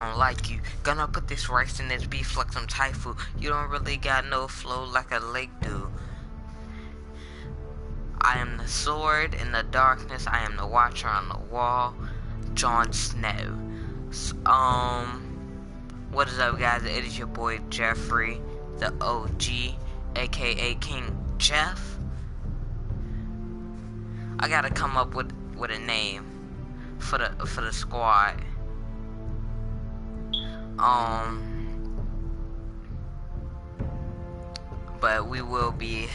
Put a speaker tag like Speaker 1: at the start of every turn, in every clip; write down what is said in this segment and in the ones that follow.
Speaker 1: don't like you. Gonna put this rice in this beef like some Thai food. You don't really got no flow like a lake do. I am the sword in the darkness. I am the watcher on the wall. Jon Snow. What is up, guys? It is your boy Jeffrey, the OG, aka King Jeff. I gotta come up with a name for the squad. But we will be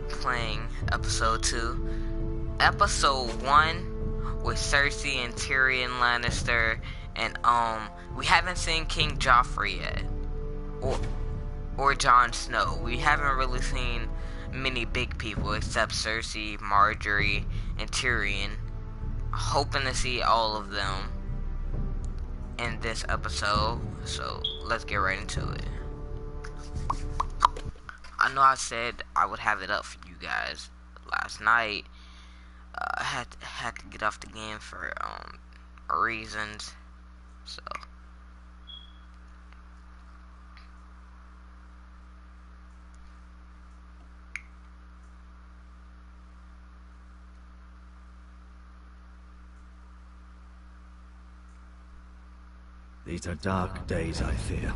Speaker 1: playing episode 2. Episode 1 with Cersei and Tyrion Lannister, and we haven't seen King Joffrey yet, or Jon Snow. We haven't really seen many big people except Cersei, Marjorie, and Tyrion. Hoping to see all of them in this episode, so let's get right into it. I know I said I would have it up for you guys last night. I had to get off the game for reasons, so.
Speaker 2: These are dark days, I fear.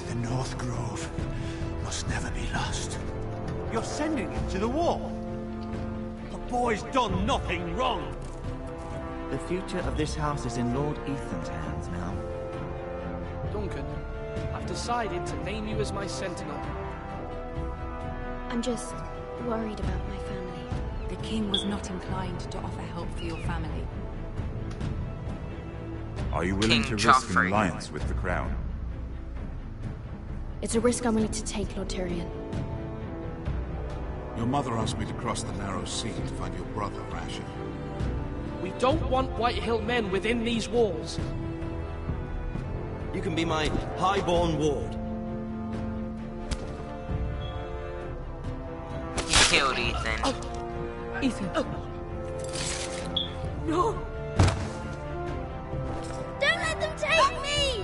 Speaker 3: The North Grove must never be lost.
Speaker 4: You're sending him to the war? The boy's done nothing wrong.
Speaker 5: The future of this house is in Lord Ethan's hands now.
Speaker 6: Duncan, I've decided to name you as my sentinel.
Speaker 7: I'm just worried about my family.
Speaker 8: The king was not inclined to offer help for your family.
Speaker 9: Are you willing
Speaker 1: King
Speaker 9: to risk an
Speaker 1: Joffrey.
Speaker 9: alliance with the crown?
Speaker 7: It's a risk I'm willing to take, Lord Tyrion.
Speaker 10: Your mother asked me to cross the narrow sea to find your brother, Rasher.
Speaker 6: We don't want Whitehill men within these walls.
Speaker 4: You can be my highborn ward.
Speaker 1: He killed Ethan.
Speaker 8: Ethan.
Speaker 7: No! Don't let them take me!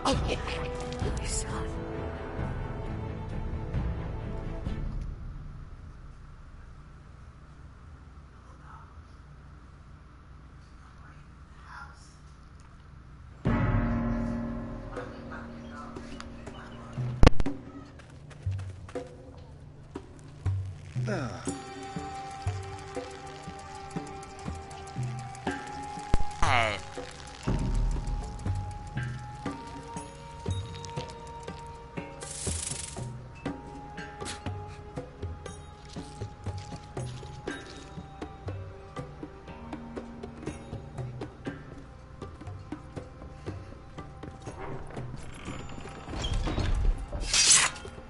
Speaker 7: My son.
Speaker 1: Hey.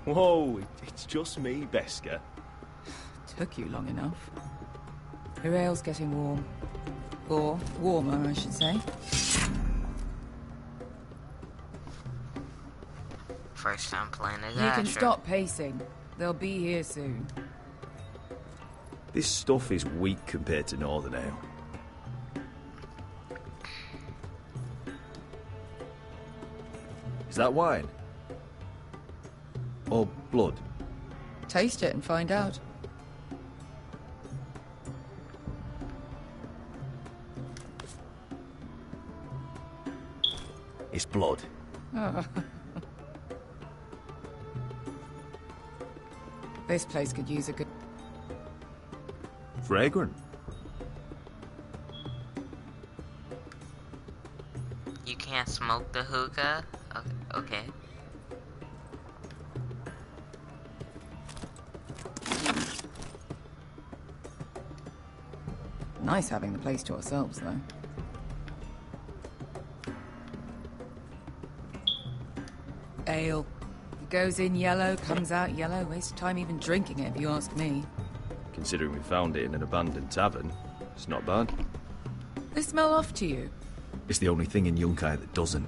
Speaker 2: Whoa, it's just me, Beska.
Speaker 8: Took you long enough. Your ale's getting warm. Or warmer, I should say.
Speaker 1: First time playing as
Speaker 8: You can
Speaker 1: Asher.
Speaker 8: stop pacing. They'll be here soon.
Speaker 2: This stuff is weak compared to Northern Ale. Is that wine? Or blood?
Speaker 8: Taste it and find out.
Speaker 2: It's blood.
Speaker 8: Oh. This place could use a good...
Speaker 2: Fragrant.
Speaker 1: You can't smoke the hookah? Okay.
Speaker 8: Nice having the place to ourselves, though. Ale. It goes in yellow, comes out yellow. Waste of time even drinking it, if you ask me.
Speaker 2: Considering we found it in an abandoned tavern, it's not bad.
Speaker 8: They smell off to you.
Speaker 2: It's the only thing in Yunkai that doesn't.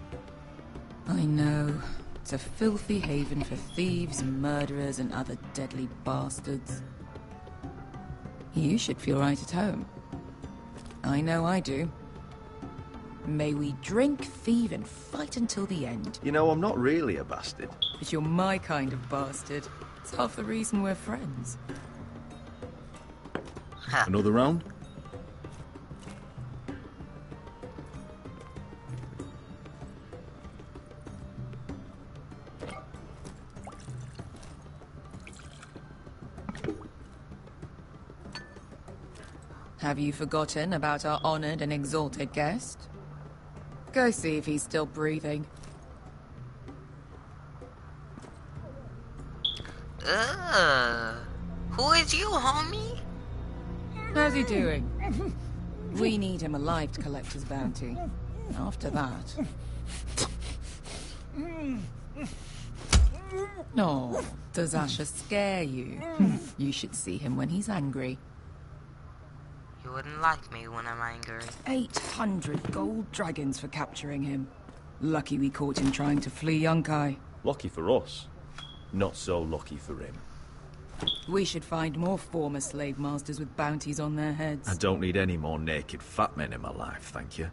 Speaker 8: I know. It's a filthy haven for thieves, murderers, and other deadly bastards. You should feel right at home. I know I do. May we drink, thieve, and fight until the end.
Speaker 2: You know, I'm not really a bastard.
Speaker 8: But you're my kind of bastard. It's half the reason we're friends.
Speaker 2: Another round?
Speaker 8: Have you forgotten about our honored and exalted guest? Go see if he's still breathing.
Speaker 1: Who is you, homie?
Speaker 8: How's he doing? We need him alive to collect his bounty. After that... No, does Asher scare you? You should see him when he's angry.
Speaker 1: You wouldn't like me when I'm angry.
Speaker 8: 800 gold dragons for capturing him. Lucky we caught him trying to flee Yunkai.
Speaker 2: Lucky for us. Not so lucky for him.
Speaker 8: We should find more former slave masters with bounties on their heads.
Speaker 2: I don't need any more naked fat men in my life, thank you.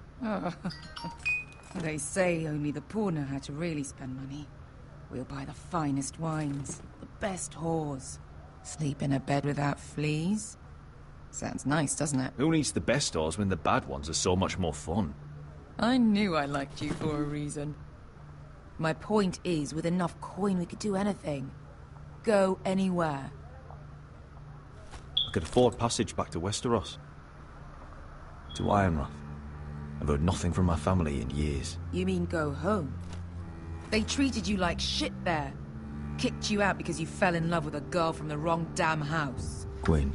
Speaker 8: They say only the poor know how to really spend money. We'll buy the finest wines, the best whores. Sleep in a bed without fleas. Sounds nice, doesn't it?
Speaker 2: Who needs the best whores when the bad ones are so much more fun?
Speaker 8: I knew I liked you for a reason. My point is, with enough coin we could do anything. Go anywhere.
Speaker 2: I could afford passage back to Westeros. To Ironrath. I've heard nothing from my family in years.
Speaker 8: You mean go home? They treated you like shit there. Kicked you out because you fell in love with a girl from the wrong damn house.
Speaker 2: Quinn.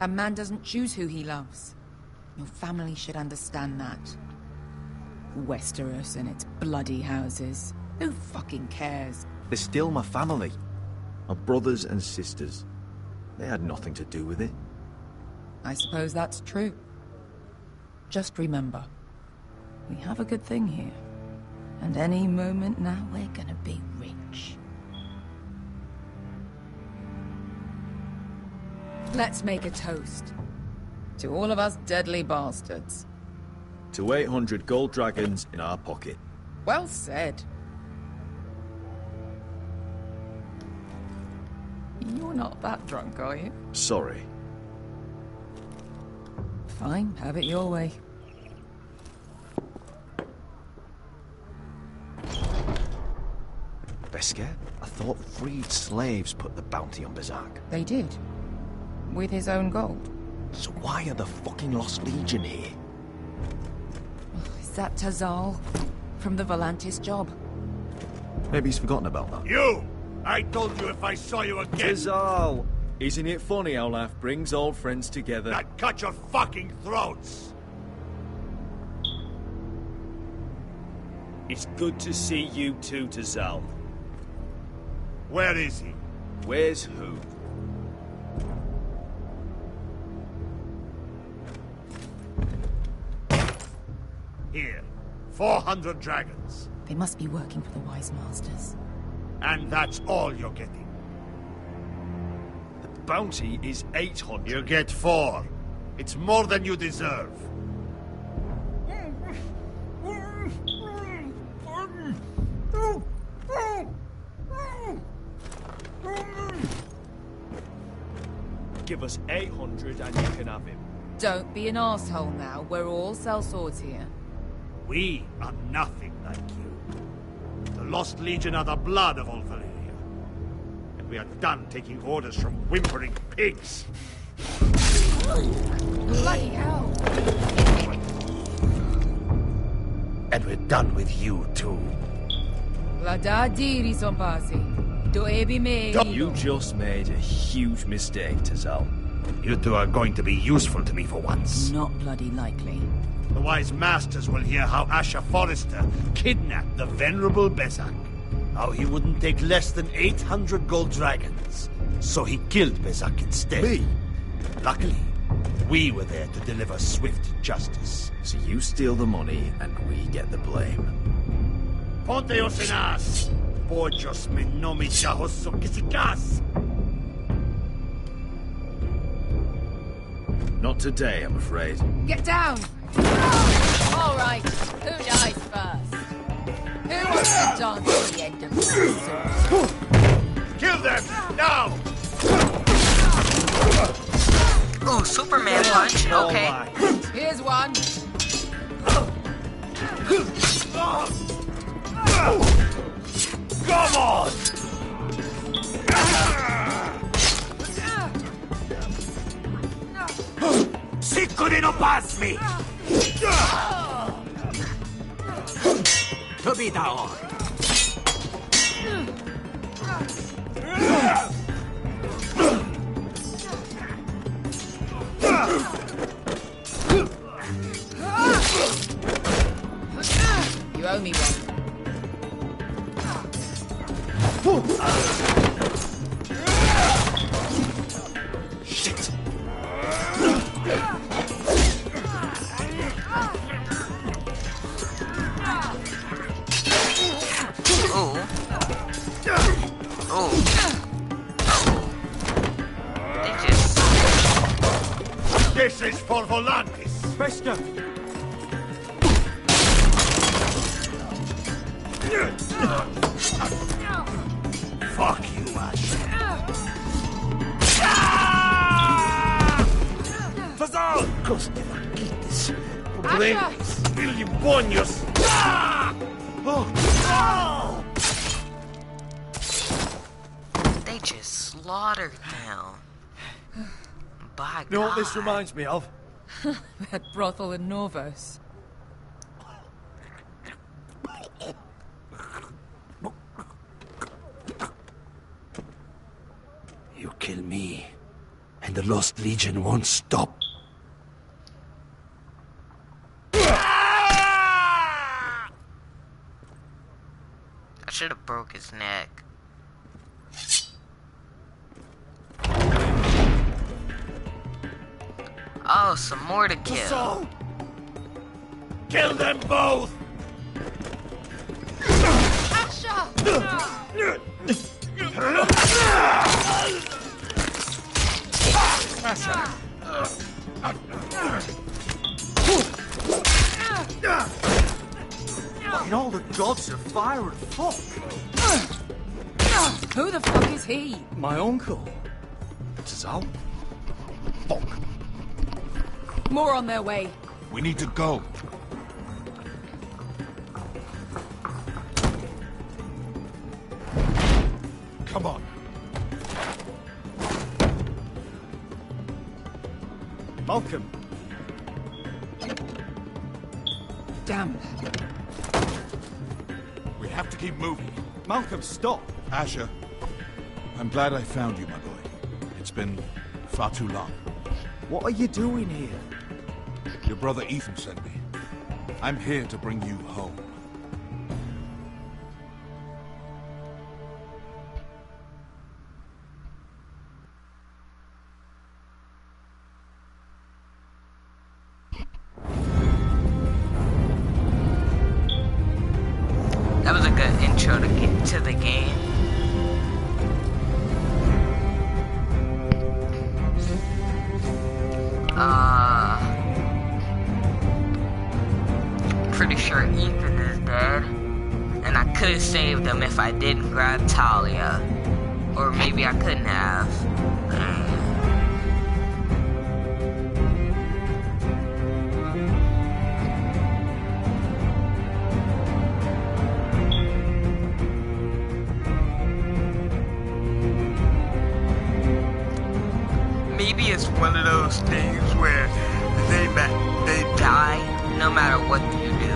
Speaker 8: A man doesn't choose who he loves. Your family should understand that. Westeros and its bloody houses. Who fucking cares?
Speaker 2: They're still my family. My brothers and sisters. They had nothing to do with it.
Speaker 8: I suppose that's true. Just remember, we have a good thing here. And any moment now, we're gonna be rich. Let's make a toast. To all of us deadly bastards.
Speaker 2: To 800 gold dragons in our pocket.
Speaker 8: Well said. You're not that drunk, are you?
Speaker 2: Sorry.
Speaker 8: Fine, have it your way.
Speaker 2: Beskar? I thought freed slaves put the bounty on Berserk.
Speaker 8: They did. With his own gold.
Speaker 2: So why are the fucking Lost Legion here?
Speaker 8: Is that Tazal? From the Volantis job?
Speaker 2: Maybe he's forgotten about that.
Speaker 4: You! I told you if I saw you again...
Speaker 2: Tizal! Isn't it funny how life brings old friends together?
Speaker 4: I'd cut your fucking throats!
Speaker 2: It's good to see you too, Tizal.
Speaker 4: Where is he?
Speaker 2: Where's who?
Speaker 4: Here. 400 dragons.
Speaker 8: They must be working for the Wise Masters.
Speaker 4: And that's all you're getting.
Speaker 2: The bounty is 800.
Speaker 4: You get 4. It's more than you deserve.
Speaker 2: Give us 800 and you can have him.
Speaker 8: Don't be an asshole now. We're all sellswords here.
Speaker 4: We are nothing like you. The Lost Legion are the blood of all Valyria. And we are done taking orders from whimpering pigs.
Speaker 8: Bloody hell!
Speaker 4: And we're done with you, too.
Speaker 8: Vladadiri sompasi. Do ebi me.
Speaker 2: You just made a huge mistake, Tizal.
Speaker 4: You two are going to be useful to me for once.
Speaker 8: Not bloody likely.
Speaker 4: The Wise Masters will hear how Asher Forrester kidnapped the venerable Bezak. How he wouldn't take less than 800 gold dragons. So he killed Bezak instead.
Speaker 2: Me?
Speaker 4: Luckily, we were there to deliver swift justice.
Speaker 2: So you steal the money and we get the blame.
Speaker 4: Ponte Osinas! pollos me no me chajoso que se gas.
Speaker 2: Not today, I'm afraid.
Speaker 8: Get down! All right, who dies first? Who wants to dance at the end of the sword?
Speaker 4: Kill them now!
Speaker 1: Ooh, Superman punch. Okay.
Speaker 8: Here's one.
Speaker 4: Come on! Si couldn't pass me! To be down.
Speaker 8: You owe me one.
Speaker 4: Shit!
Speaker 1: Ooh. Ooh. They just...
Speaker 4: This is for Volantis.
Speaker 2: Bester!
Speaker 4: Fuck you, Ash. Fazal! Coste vaquites. Problemas. Bilibonios.
Speaker 1: They just slaughtered them. By
Speaker 2: You know what this
Speaker 1: God.
Speaker 2: reminds me of?
Speaker 8: That brothel in Norvos.
Speaker 4: You kill me, and the Lost Legion won't stop.
Speaker 1: I should have broke his neck. Oh, some more to kill.
Speaker 4: Kill them both!
Speaker 2: Fucking all the gods of fire and fuck.
Speaker 8: Who the fuck is he?
Speaker 2: My uncle. Zal? Fuck.
Speaker 8: More on their way.
Speaker 10: We need to go. Come on.
Speaker 2: Malcolm.
Speaker 8: Damn.
Speaker 10: We have to keep moving.
Speaker 2: Malcolm, stop.
Speaker 10: Asher, I'm glad I found you, my boy. It's been far too long.
Speaker 2: What are you doing here?
Speaker 10: Your brother Ethan sent me. I'm here to bring you home.
Speaker 1: That was a good intro to get to the game. Pretty sure Ethan is dead. And I could have saved him if I didn't grab Talia. Or maybe I couldn't have. Maybe it's one of those things where they die no matter what you do.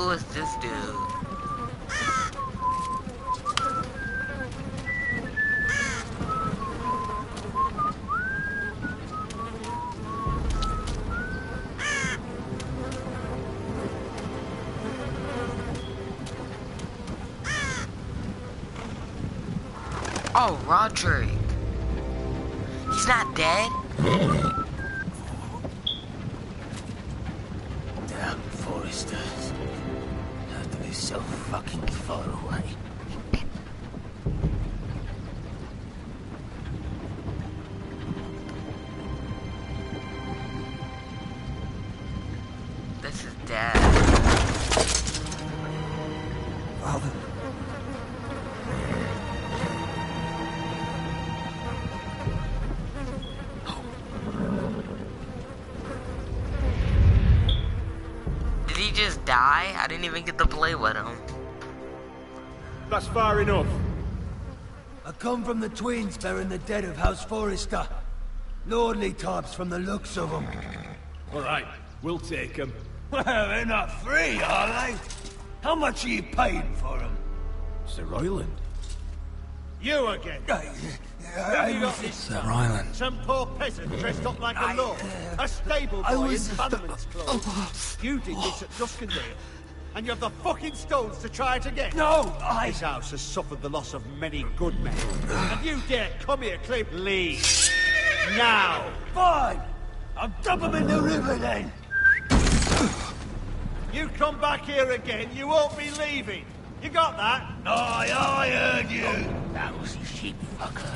Speaker 1: who is this dude? Oh, Roderick. He's not dead?
Speaker 11: Damn Foresters. Have to be so fucking far away.
Speaker 1: This is Dad.
Speaker 11: Father.
Speaker 1: Did he just die? I didn't even get to play with him.
Speaker 12: That's far enough.
Speaker 3: I come from the twins bearing the dead of House Forrester. Lordly types from the looks of them.
Speaker 12: All right, we'll take them.
Speaker 3: Well, they're not free, are they? How much are you paying for them?
Speaker 10: Sir Royland.
Speaker 4: You again. Have you got this
Speaker 10: Sir Royland.
Speaker 4: Some poor peasant dressed up like a lord. A stable boy in bannerman's clothes. You did this at Duskendale. And you have the fucking stones to try it again.
Speaker 3: No,
Speaker 4: This house has suffered the loss of many good men. And you dare come here, Cliff? Leave. Now.
Speaker 3: Fine. I'll dump them in the river then.
Speaker 4: You come back here again, you won't be leaving. You got that?
Speaker 3: Aye, I heard you.
Speaker 11: Lousy sheep fucker.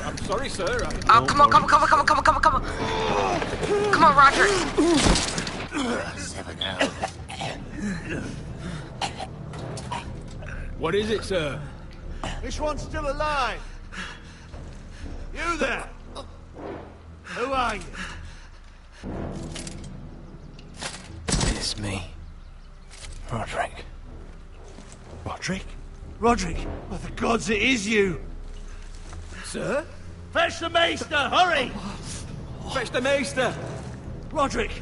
Speaker 12: I'm sorry, sir.
Speaker 1: Oh, come on. Come on, Roger.
Speaker 11: 7 hours.
Speaker 12: What is it, sir?
Speaker 4: This one's still alive. You there? Who are you?
Speaker 11: It's me. Roderick.
Speaker 4: Roderick? Roderick? By the gods, it is you.
Speaker 12: Sir?
Speaker 4: Fetch the maester, hurry!
Speaker 12: Fetch the maester!
Speaker 4: Roderick!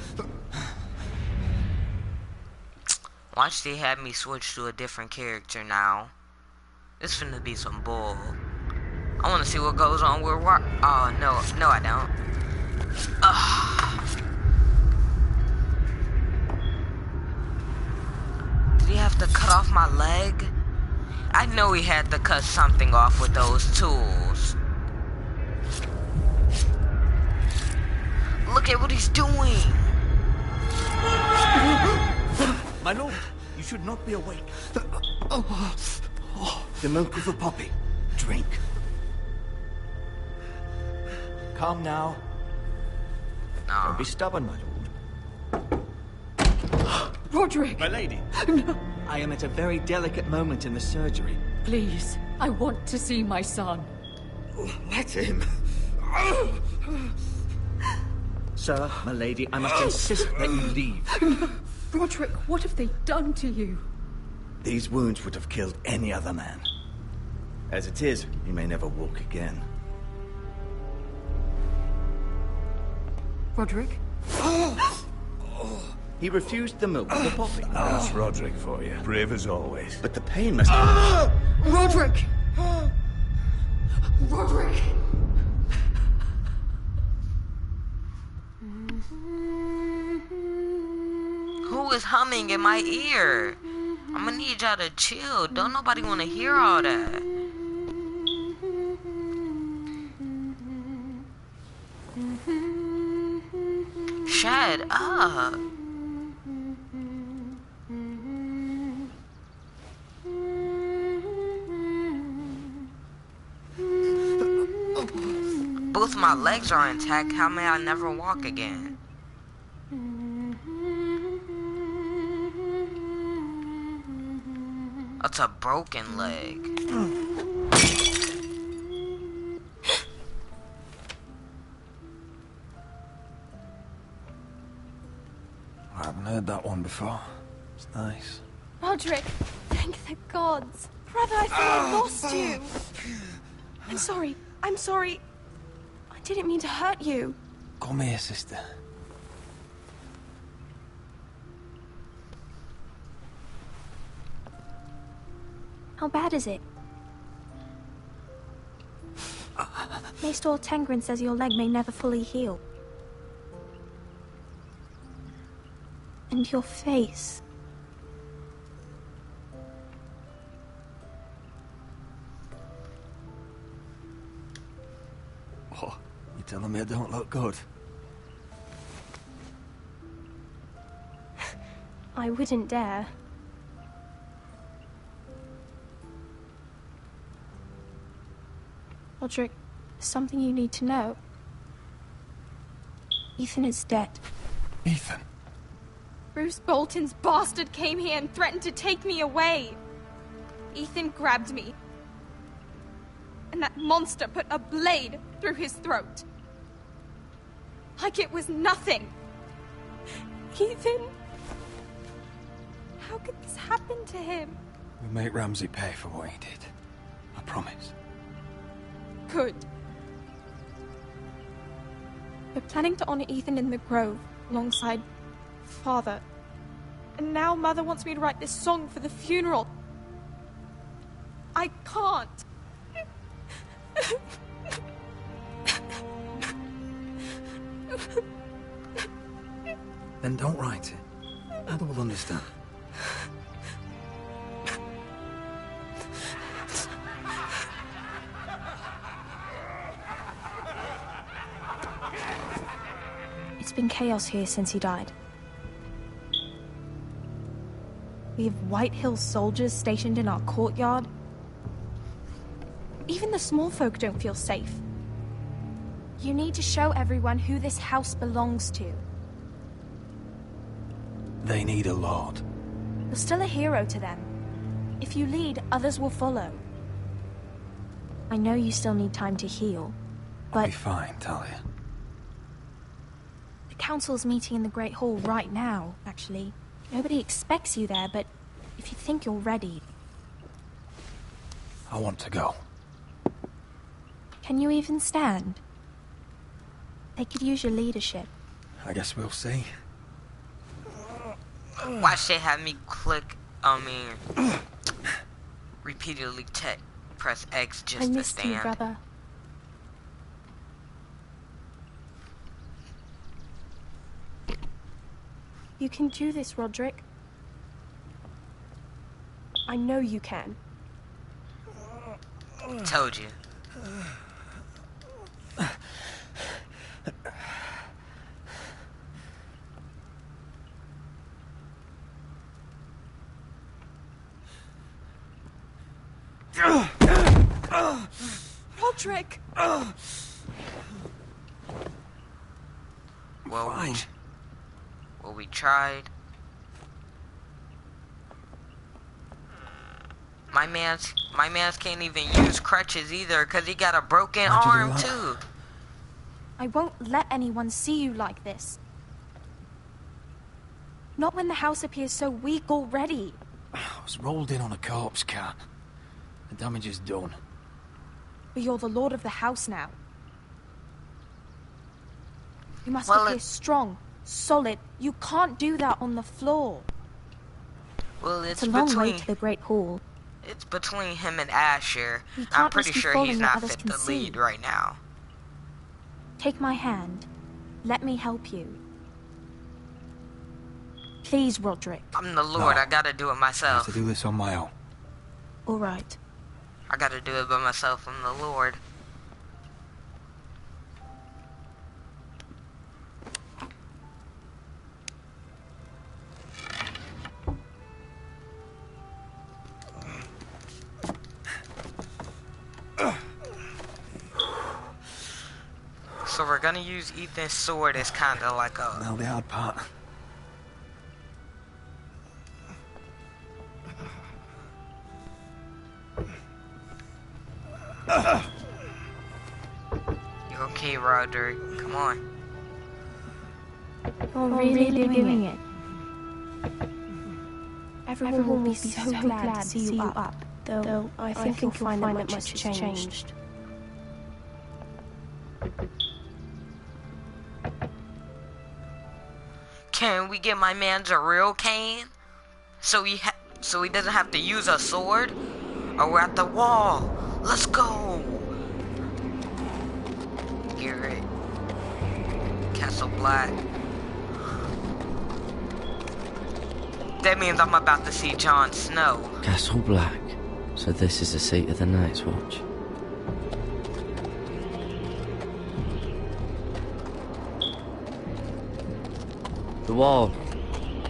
Speaker 1: Watch, they had me switch to a different character now. This finna be some bull. I wanna see what goes on with oh, no I don't. Ugh. Did he have to cut off my leg? I know he had to cut something off with those tools. Look at what he's doing.
Speaker 3: My lord, you should not be awake. The milk of the poppy. Drink.
Speaker 2: Calm now.
Speaker 1: Nah.
Speaker 2: Don't be stubborn, my lord.
Speaker 13: Roderick!
Speaker 12: My lady.
Speaker 13: No.
Speaker 5: I am at a very delicate moment in the surgery.
Speaker 13: Please, I want to see my son.
Speaker 3: Let him.
Speaker 5: Sir, my lady, I must insist that you leave.
Speaker 13: No. Roderick, what have they done to you?
Speaker 3: These wounds would have killed any other man. As it is, he may never walk again.
Speaker 13: Roderick?
Speaker 5: He refused the milk of the poppy.
Speaker 10: That's Roderick for you. Brave as always.
Speaker 3: But the pain must...
Speaker 13: Roderick! Roderick!
Speaker 1: Who is humming in my ear? I'm gonna need y'all to chill. Don't nobody want to hear all that. Shut up. Both my legs are intact. How may I never walk again? That's a broken leg.
Speaker 2: I haven't heard that one before. It's nice.
Speaker 7: Roderick, thank the gods. Brother, I thought I lost you. I'm sorry. I'm sorry. I didn't mean to hurt you.
Speaker 2: Come here, sister.
Speaker 14: How bad is it? Maester Tengrin says your leg may never fully heal. And your face.
Speaker 11: What? You telling me I don't look good?
Speaker 14: I wouldn't dare. Roderick, there's something you need to know. Ethan is dead.
Speaker 10: Ethan?
Speaker 7: Bruce Bolton's bastard came here and threatened to take me away. Ethan grabbed me. And that monster put a blade through his throat. Like it was nothing. Ethan... How could this happen to him?
Speaker 11: We'll make Ramsay pay for what he did. I promise.
Speaker 7: Good. We're planning to honor Ethan in the Grove, alongside Father. And now Mother wants me to write this song for the funeral. I can't.
Speaker 11: Then don't write it. Mother will understand.
Speaker 14: It's been chaos here since he died. We have White Hill soldiers stationed in our courtyard. Even the small folk don't feel safe. You need to show everyone who this house belongs to.
Speaker 11: They need a lord.
Speaker 14: You're still a hero to them. If you lead, others will follow. I know you still need time to heal, but...
Speaker 11: I'll be fine, Talia.
Speaker 14: The council's meeting in the Great Hall right now, actually. Nobody expects you there, but if you think you're ready...
Speaker 11: I want to go.
Speaker 14: Can you even stand? They could use your leadership.
Speaker 11: I guess we'll see.
Speaker 1: Watch they have me click, repeatedly press X just
Speaker 14: I
Speaker 1: to
Speaker 14: missed
Speaker 1: stand.
Speaker 14: you, brother. You can do this, Roderick. I know you can.
Speaker 1: Told you.
Speaker 7: Roderick!
Speaker 1: Well, we tried. My man's can't even use crutches either, cause he got a broken arm too.
Speaker 14: I won't let anyone see you like this. Not when the house appears so weak already.
Speaker 11: I was rolled in on a corpse cart. The damage is done.
Speaker 14: But you're the lord of the house now. You must appear strong, solid. You can't do that on the floor.
Speaker 1: Well, it's
Speaker 14: a long way
Speaker 1: between
Speaker 14: to the Great Hall.
Speaker 1: it's between him and Asher.
Speaker 14: You
Speaker 1: I'm
Speaker 14: can't
Speaker 1: pretty
Speaker 14: risk you
Speaker 1: sure
Speaker 14: falling
Speaker 1: he's
Speaker 14: where
Speaker 1: not
Speaker 14: others
Speaker 1: fit
Speaker 14: can
Speaker 1: to
Speaker 14: see.
Speaker 1: lead right now.
Speaker 14: Take my hand. Let me help you. Please, Roderick.
Speaker 1: I'm the lord.
Speaker 11: No.
Speaker 1: I gotta do it
Speaker 11: I have
Speaker 1: myself.
Speaker 11: to do this on my own.
Speaker 14: All right.
Speaker 1: I gotta do it by myself. I'm the lord. So we're gonna use Ethan's sword as kind of like a...
Speaker 11: Now the hard part.
Speaker 1: You're okay, Roderick. Come on.
Speaker 14: You're really doing it. Everyone will be so glad to see you up. Though I think you'll find that much has changed.
Speaker 1: Can we get my man's a real cane? So he doesn't have to use a sword? or we're at the wall. Let's go. Garrett. Castle Black. That means I'm about to see Jon Snow.
Speaker 15: Castle Black. So this is the seat of the Night's Watch. The wall.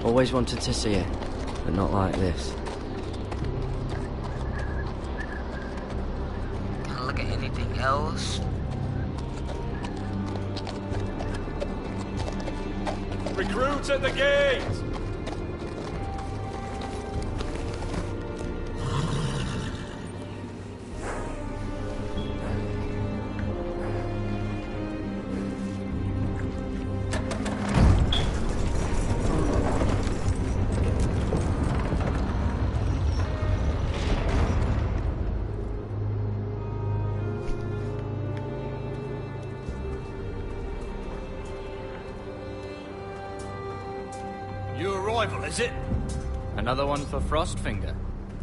Speaker 15: Always wanted to see it, but not like this.
Speaker 1: Can I look at anything else?
Speaker 12: Recruits at the gate!
Speaker 4: New arrival, is it?
Speaker 16: Another one for Frostfinger.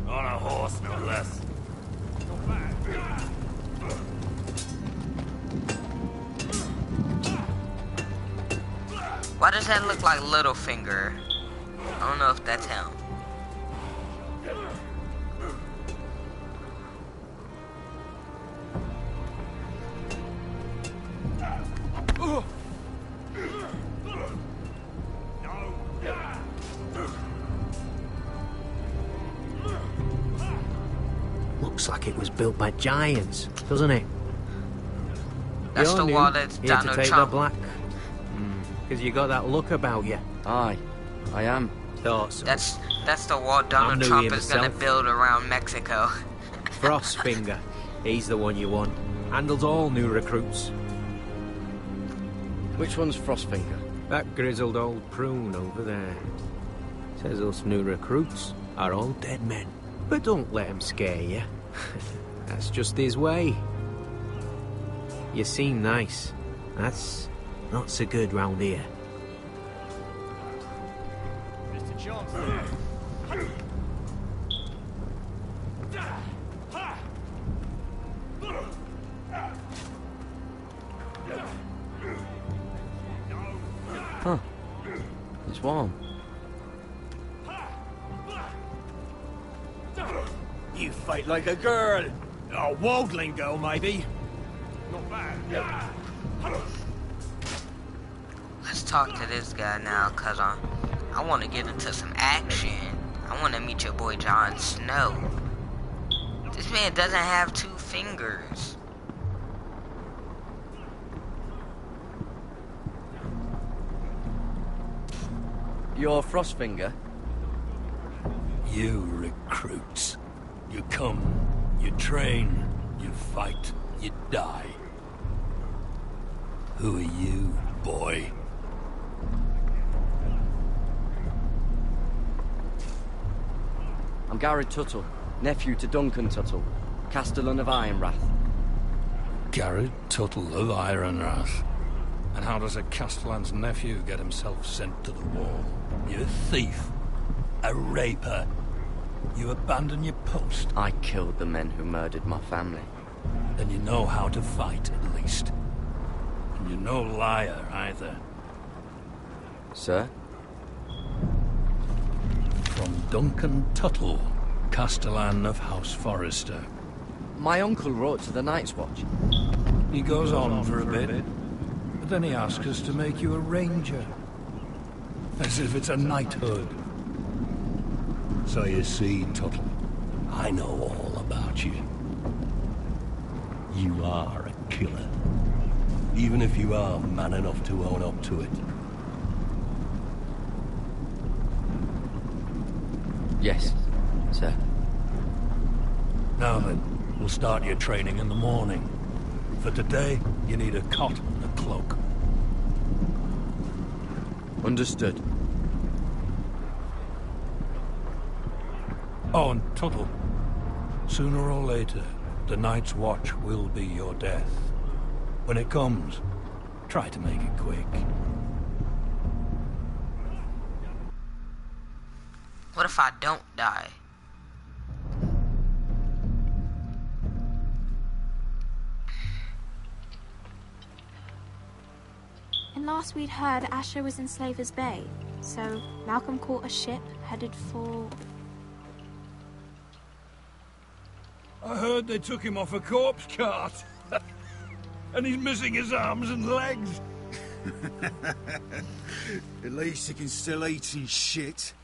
Speaker 4: On a horse, no less.
Speaker 1: Why does that look like Littlefinger? I don't know if that's him.
Speaker 17: Looks like it was built by giants, doesn't it?
Speaker 1: That's
Speaker 17: You're
Speaker 1: the
Speaker 17: new,
Speaker 1: wall that's
Speaker 17: here
Speaker 1: Donald
Speaker 17: to take
Speaker 1: Trump.
Speaker 17: the black. Because you got that look about you.
Speaker 15: Aye, I am.
Speaker 17: Thought so.
Speaker 1: That's the wall Donald
Speaker 17: new
Speaker 1: Trump
Speaker 17: here
Speaker 1: is gonna
Speaker 17: myself.
Speaker 1: build around Mexico.
Speaker 17: Frostfinger. He's the one you want. Handles all new recruits.
Speaker 15: Which one's Frostfinger?
Speaker 17: That grizzled old prune over there. Says us new recruits are all dead men. But don't let him scare you. That's just his way. You seem nice. That's not so good round here.
Speaker 12: Mr. Chancellor.
Speaker 15: Huh. It's warm.
Speaker 17: You fight like a girl. A waldling girl, maybe.
Speaker 12: Not bad.
Speaker 1: Let's talk to this guy now, cause I want to get into some action. I want to meet your boy Jon Snow. This man doesn't have 2 fingers.
Speaker 15: You're Frostfinger?
Speaker 11: You recruits. You come, you train, you fight, you die. Who are you, boy?
Speaker 15: I'm Garrett Tuttle, nephew to Duncan Tuttle, Castellan of Ironrath.
Speaker 11: Garrett Tuttle of Ironrath. And how does a Castellan's nephew get himself sent to the wall? You thief. A raper. You abandon your post.
Speaker 15: I killed the men who murdered my family.
Speaker 11: Then you know how to fight, at least. And you're no liar, either.
Speaker 15: Sir?
Speaker 11: From Duncan Tuttle, Castellan of House Forrester.
Speaker 15: My uncle wrote to the Night's Watch.
Speaker 11: He goes on for a bit, but then he asks us to make you a ranger. As if it's a knighthood. So you see, Tuttle, I know all about you. You are a killer. Even if you are man enough to own up to it.
Speaker 15: Yes, sir.
Speaker 11: Now then, we'll start your training in the morning. For today, you need a cot and a cloak.
Speaker 15: Understood.
Speaker 11: Oh, and Tuttle, sooner or later, the Night's Watch will be your death. When it comes, try to make it quick.
Speaker 1: What if I don't die?
Speaker 14: When last we'd heard, Asher was in Slaver's Bay, so Malcolm caught a ship headed for...
Speaker 11: I heard they took him off a corpse cart. And he's missing his arms and legs.
Speaker 10: At least he can still eat his shit.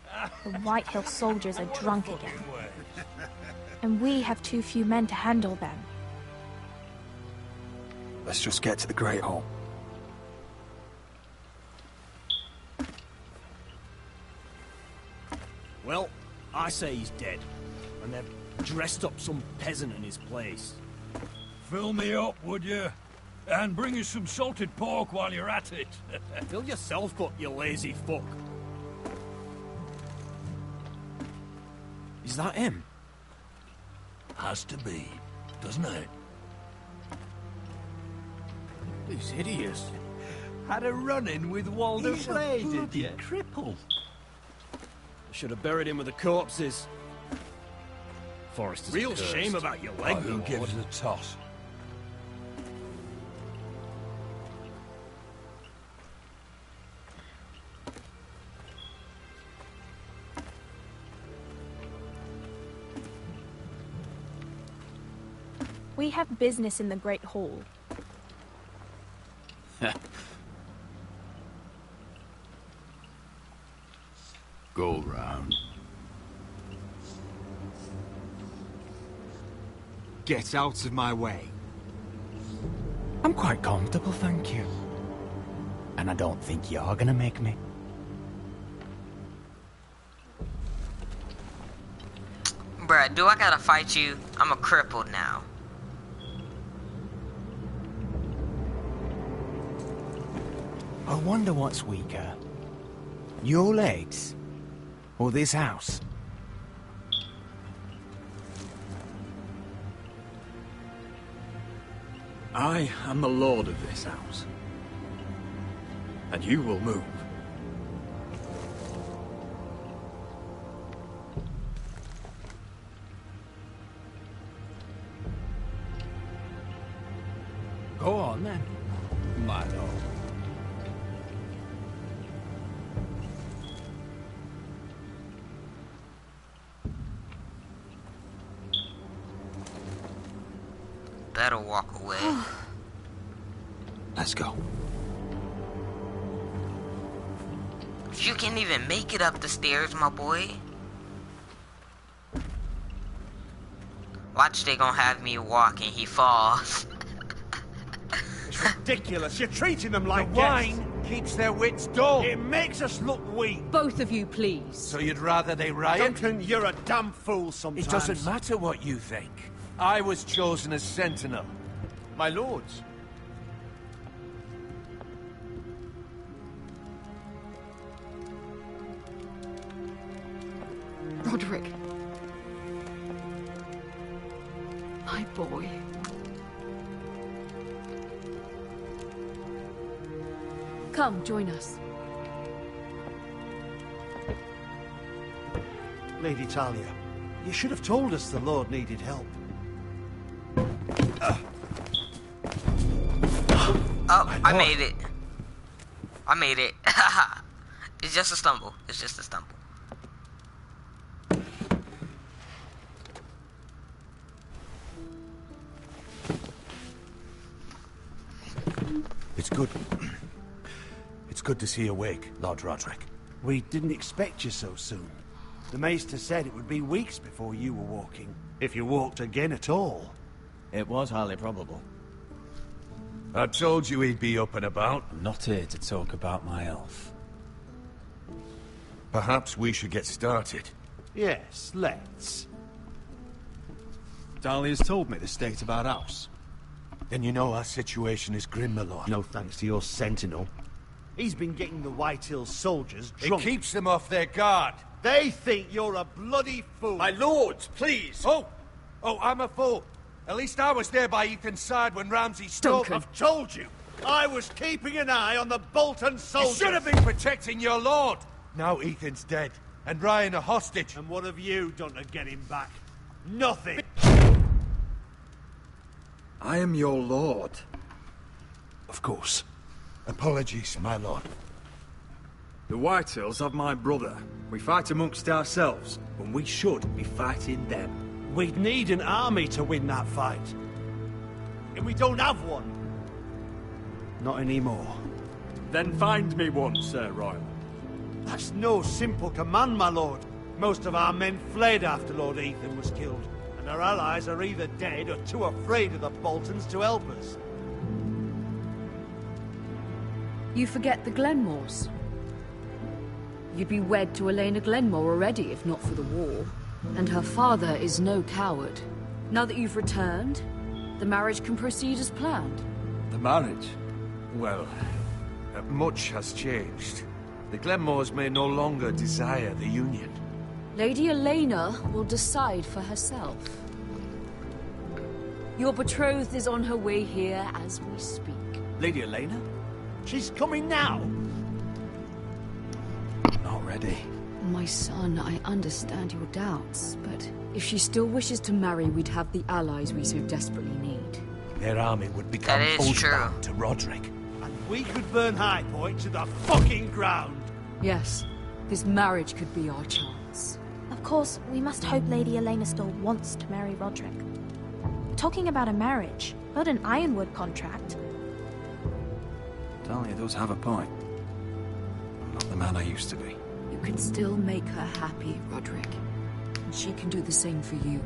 Speaker 14: The White Hill soldiers are drunk again. And we have too few men to handle them.
Speaker 2: Let's just get to the Great Hall.
Speaker 18: Well, I say he's dead. And they've dressed up some peasant in his place.
Speaker 11: Fill me up, would you? And bring us some salted pork while you're at it.
Speaker 18: Fill yourself up, you lazy fuck. Is that him?
Speaker 11: Has to be, doesn't it?
Speaker 18: He's hideous.
Speaker 11: Had a run-in with Walder Frey, did you?
Speaker 18: Cripple. I should have buried him with the corpses. Forrester's
Speaker 11: Real
Speaker 18: cursed.
Speaker 11: shame about your leg, who gives a toss?
Speaker 14: We have business in the Great Hall.
Speaker 19: Go round.
Speaker 20: Get out of my way. I'm quite comfortable, thank you. And I don't think you're gonna make me.
Speaker 1: Bruh, do I gotta fight you? I'm a cripple now.
Speaker 20: I wonder what's weaker. Your legs? Or this house?
Speaker 2: I am the lord of this house. And you will move.
Speaker 20: Go on then, my lord.
Speaker 1: Better walk away.
Speaker 2: Let's go.
Speaker 1: You can't even make it up the stairs, my boy. Watch, they gonna have me walk and he falls.
Speaker 4: It's ridiculous. You're treating them like
Speaker 21: The wine keeps their wits dull.
Speaker 4: It makes us look weak.
Speaker 13: Both of you, please.
Speaker 21: So you'd rather they riot?
Speaker 4: Duncan, you're a damn fool sometimes.
Speaker 21: It doesn't matter what you think. I was chosen as sentinel. My lords.
Speaker 13: Roderick. My boy. Come, join us.
Speaker 4: Lady Talia, you should have told us the Lord needed help.
Speaker 1: Oh, I made it. I made it. It's just a stumble. It's just a stumble.
Speaker 10: It's good. It's good to see you awake, Lord Roderick.
Speaker 4: We didn't expect you so soon. The Maester said it would be weeks before you were walking, if you walked again at all.
Speaker 5: It was highly probable.
Speaker 21: I told you he'd be up and about.
Speaker 2: I'm not here to talk about my elf.
Speaker 21: Perhaps we should get started.
Speaker 4: Yes, let's.
Speaker 2: Dahlia's told me the state of our house.
Speaker 10: Then you know our situation is grim, my lord.
Speaker 4: No thanks to your sentinel. He's been getting the White Hill soldiers drunk.
Speaker 21: It keeps them off their guard.
Speaker 4: They think you're a bloody fool.
Speaker 21: My lords, please. Oh, I'm a fool. At least I was there by Ethan's side when Ramsay stole.
Speaker 4: I've told you. I was keeping an eye on the Bolton soldiers.
Speaker 21: You should have been protecting your lord. Now Ethan's dead, and Ryan a hostage.
Speaker 4: And what have you done to get him back? Nothing.
Speaker 2: I am your lord.
Speaker 10: Of course.
Speaker 21: Apologies, my lord.
Speaker 10: The Whitehills have my brother. We fight amongst ourselves, when we should be fighting them.
Speaker 4: We'd need an army to win that fight. And we don't have one. Not anymore.
Speaker 10: Then find me one, Sir Royal.
Speaker 4: That's no simple command, my lord. Most of our men fled after Lord Ethan was killed, and our allies are either dead or too afraid of the Boltons to help us.
Speaker 13: You forget the Glenmores. You'd be wed to Elena Glenmore already, if not for the war. And her father is no coward. Now that you've returned, the marriage can proceed as planned.
Speaker 21: The marriage? Well, much has changed. The Glenmores may no longer desire the union.
Speaker 13: Lady Elena will decide for herself. Your betrothed is on her way here as we speak.
Speaker 21: Lady Elena?
Speaker 4: She's coming now!
Speaker 21: Not ready.
Speaker 13: My son, I understand your doubts, but if she still wishes to marry, we'd have the allies we so desperately need.
Speaker 21: Their army would become oath-bound to Roderick.
Speaker 4: And we could burn High Point to the fucking ground!
Speaker 13: Yes, this marriage could be our chance.
Speaker 14: Of course, we must hope Lady Elena still wants to marry Roderick. Talking about a marriage, not an Ironwood contract.
Speaker 21: Talia does have a point. I'm not the man I used to be.
Speaker 13: You can still make her happy, Roderick. And she can do the same for you.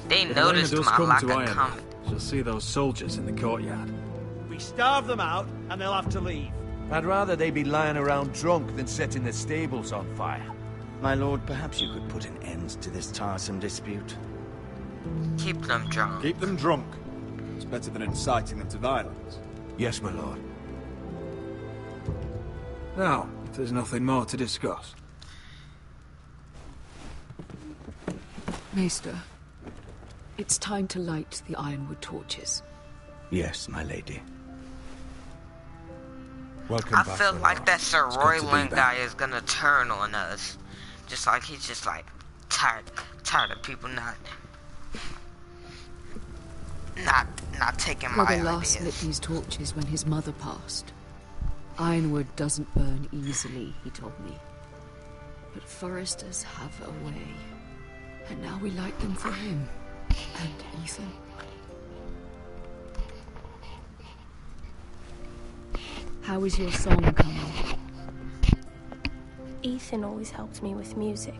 Speaker 1: They
Speaker 10: If
Speaker 1: noticed
Speaker 10: Elena does
Speaker 1: my lack
Speaker 10: come to
Speaker 1: of
Speaker 10: Ironwood,
Speaker 1: comment.
Speaker 10: she'll see those soldiers in the courtyard.
Speaker 4: We starve them out, and they'll have to leave.
Speaker 21: I'd rather they be lying around drunk than setting the stables on fire.
Speaker 5: My lord, perhaps you could put an end to this tiresome dispute.
Speaker 1: Keep them drunk.
Speaker 10: Keep them drunk. It's better than inciting them to violence.
Speaker 21: Yes, my lord.
Speaker 10: Now, if there's nothing more to discuss.
Speaker 13: Maester, it's time to light the Ironwood torches.
Speaker 5: Yes, my lady.
Speaker 21: Welcome
Speaker 1: I
Speaker 21: back,
Speaker 1: feel
Speaker 21: my
Speaker 1: like
Speaker 21: lord.
Speaker 1: that Sir
Speaker 21: It's good to be
Speaker 1: Royland
Speaker 21: back.
Speaker 1: guy is gonna turn on us. Just like he's just like tired of people not taking my
Speaker 13: Brother last lit
Speaker 1: ideas.
Speaker 13: these torches when his mother passed. Ironwood doesn't burn easily, he told me. But foresters have a way. And now we light them for him. And Ethan. How is your song coming?
Speaker 14: Ethan always helps me with music.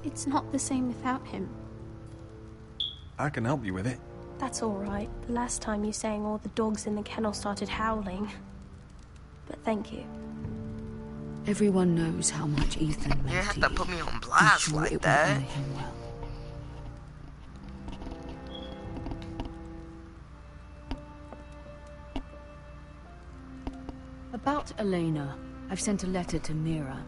Speaker 7: It's not the same without him.
Speaker 10: I can help you with it.
Speaker 14: That's all right. The last time you sang, all the dogs in the kennel started howling. But thank you.
Speaker 13: Everyone knows how much Ethan meant
Speaker 1: You have
Speaker 13: to
Speaker 1: to
Speaker 13: you.
Speaker 1: put me on
Speaker 13: Be
Speaker 1: blast
Speaker 13: sure
Speaker 1: like
Speaker 13: it will
Speaker 1: that.
Speaker 13: honor him well. About Elena, I've sent a letter to Mira.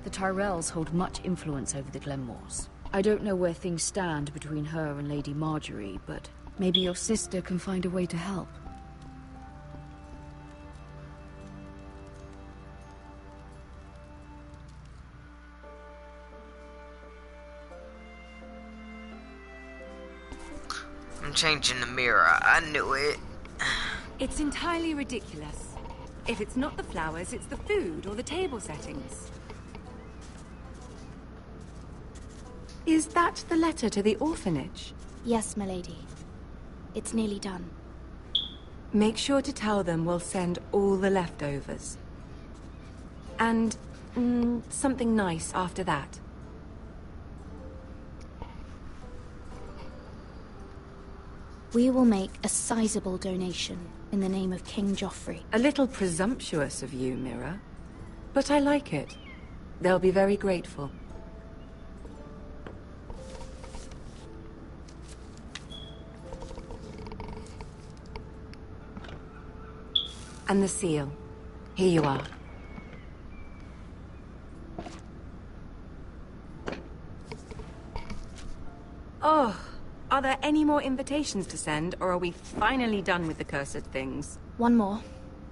Speaker 13: The Tyrells hold much influence over the Glenmores. I don't know where things stand between her and Lady Marjorie, but maybe your sister can find a way to help.
Speaker 1: I'm changing the mirror. I knew it.
Speaker 9: It's entirely ridiculous. If it's not the flowers, it's the food or the table settings. Is that the letter to the orphanage?
Speaker 14: Yes, my lady. It's nearly done.
Speaker 9: Make sure to tell them we'll send all the leftovers. And something nice after that.
Speaker 14: We will make a sizable donation in the name of King Joffrey.
Speaker 9: A little presumptuous of you, Mira. But I like it. They'll be very grateful. And the seal. Here you are. Oh, are there any more invitations to send, or are we finally done with the cursed things?
Speaker 14: One more.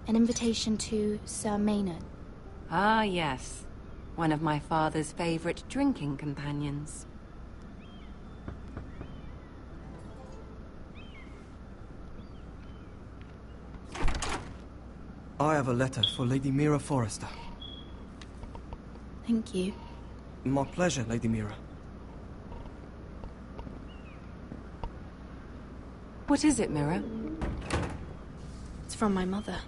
Speaker 14: An invitation to Sir Maynard.
Speaker 9: Ah, yes. One of my father's favorite drinking companions.
Speaker 6: I have a letter for Lady Mira Forrester.
Speaker 14: Thank you.
Speaker 6: My pleasure, Lady Mira.
Speaker 9: What is it, Mira?
Speaker 14: It's from my mother.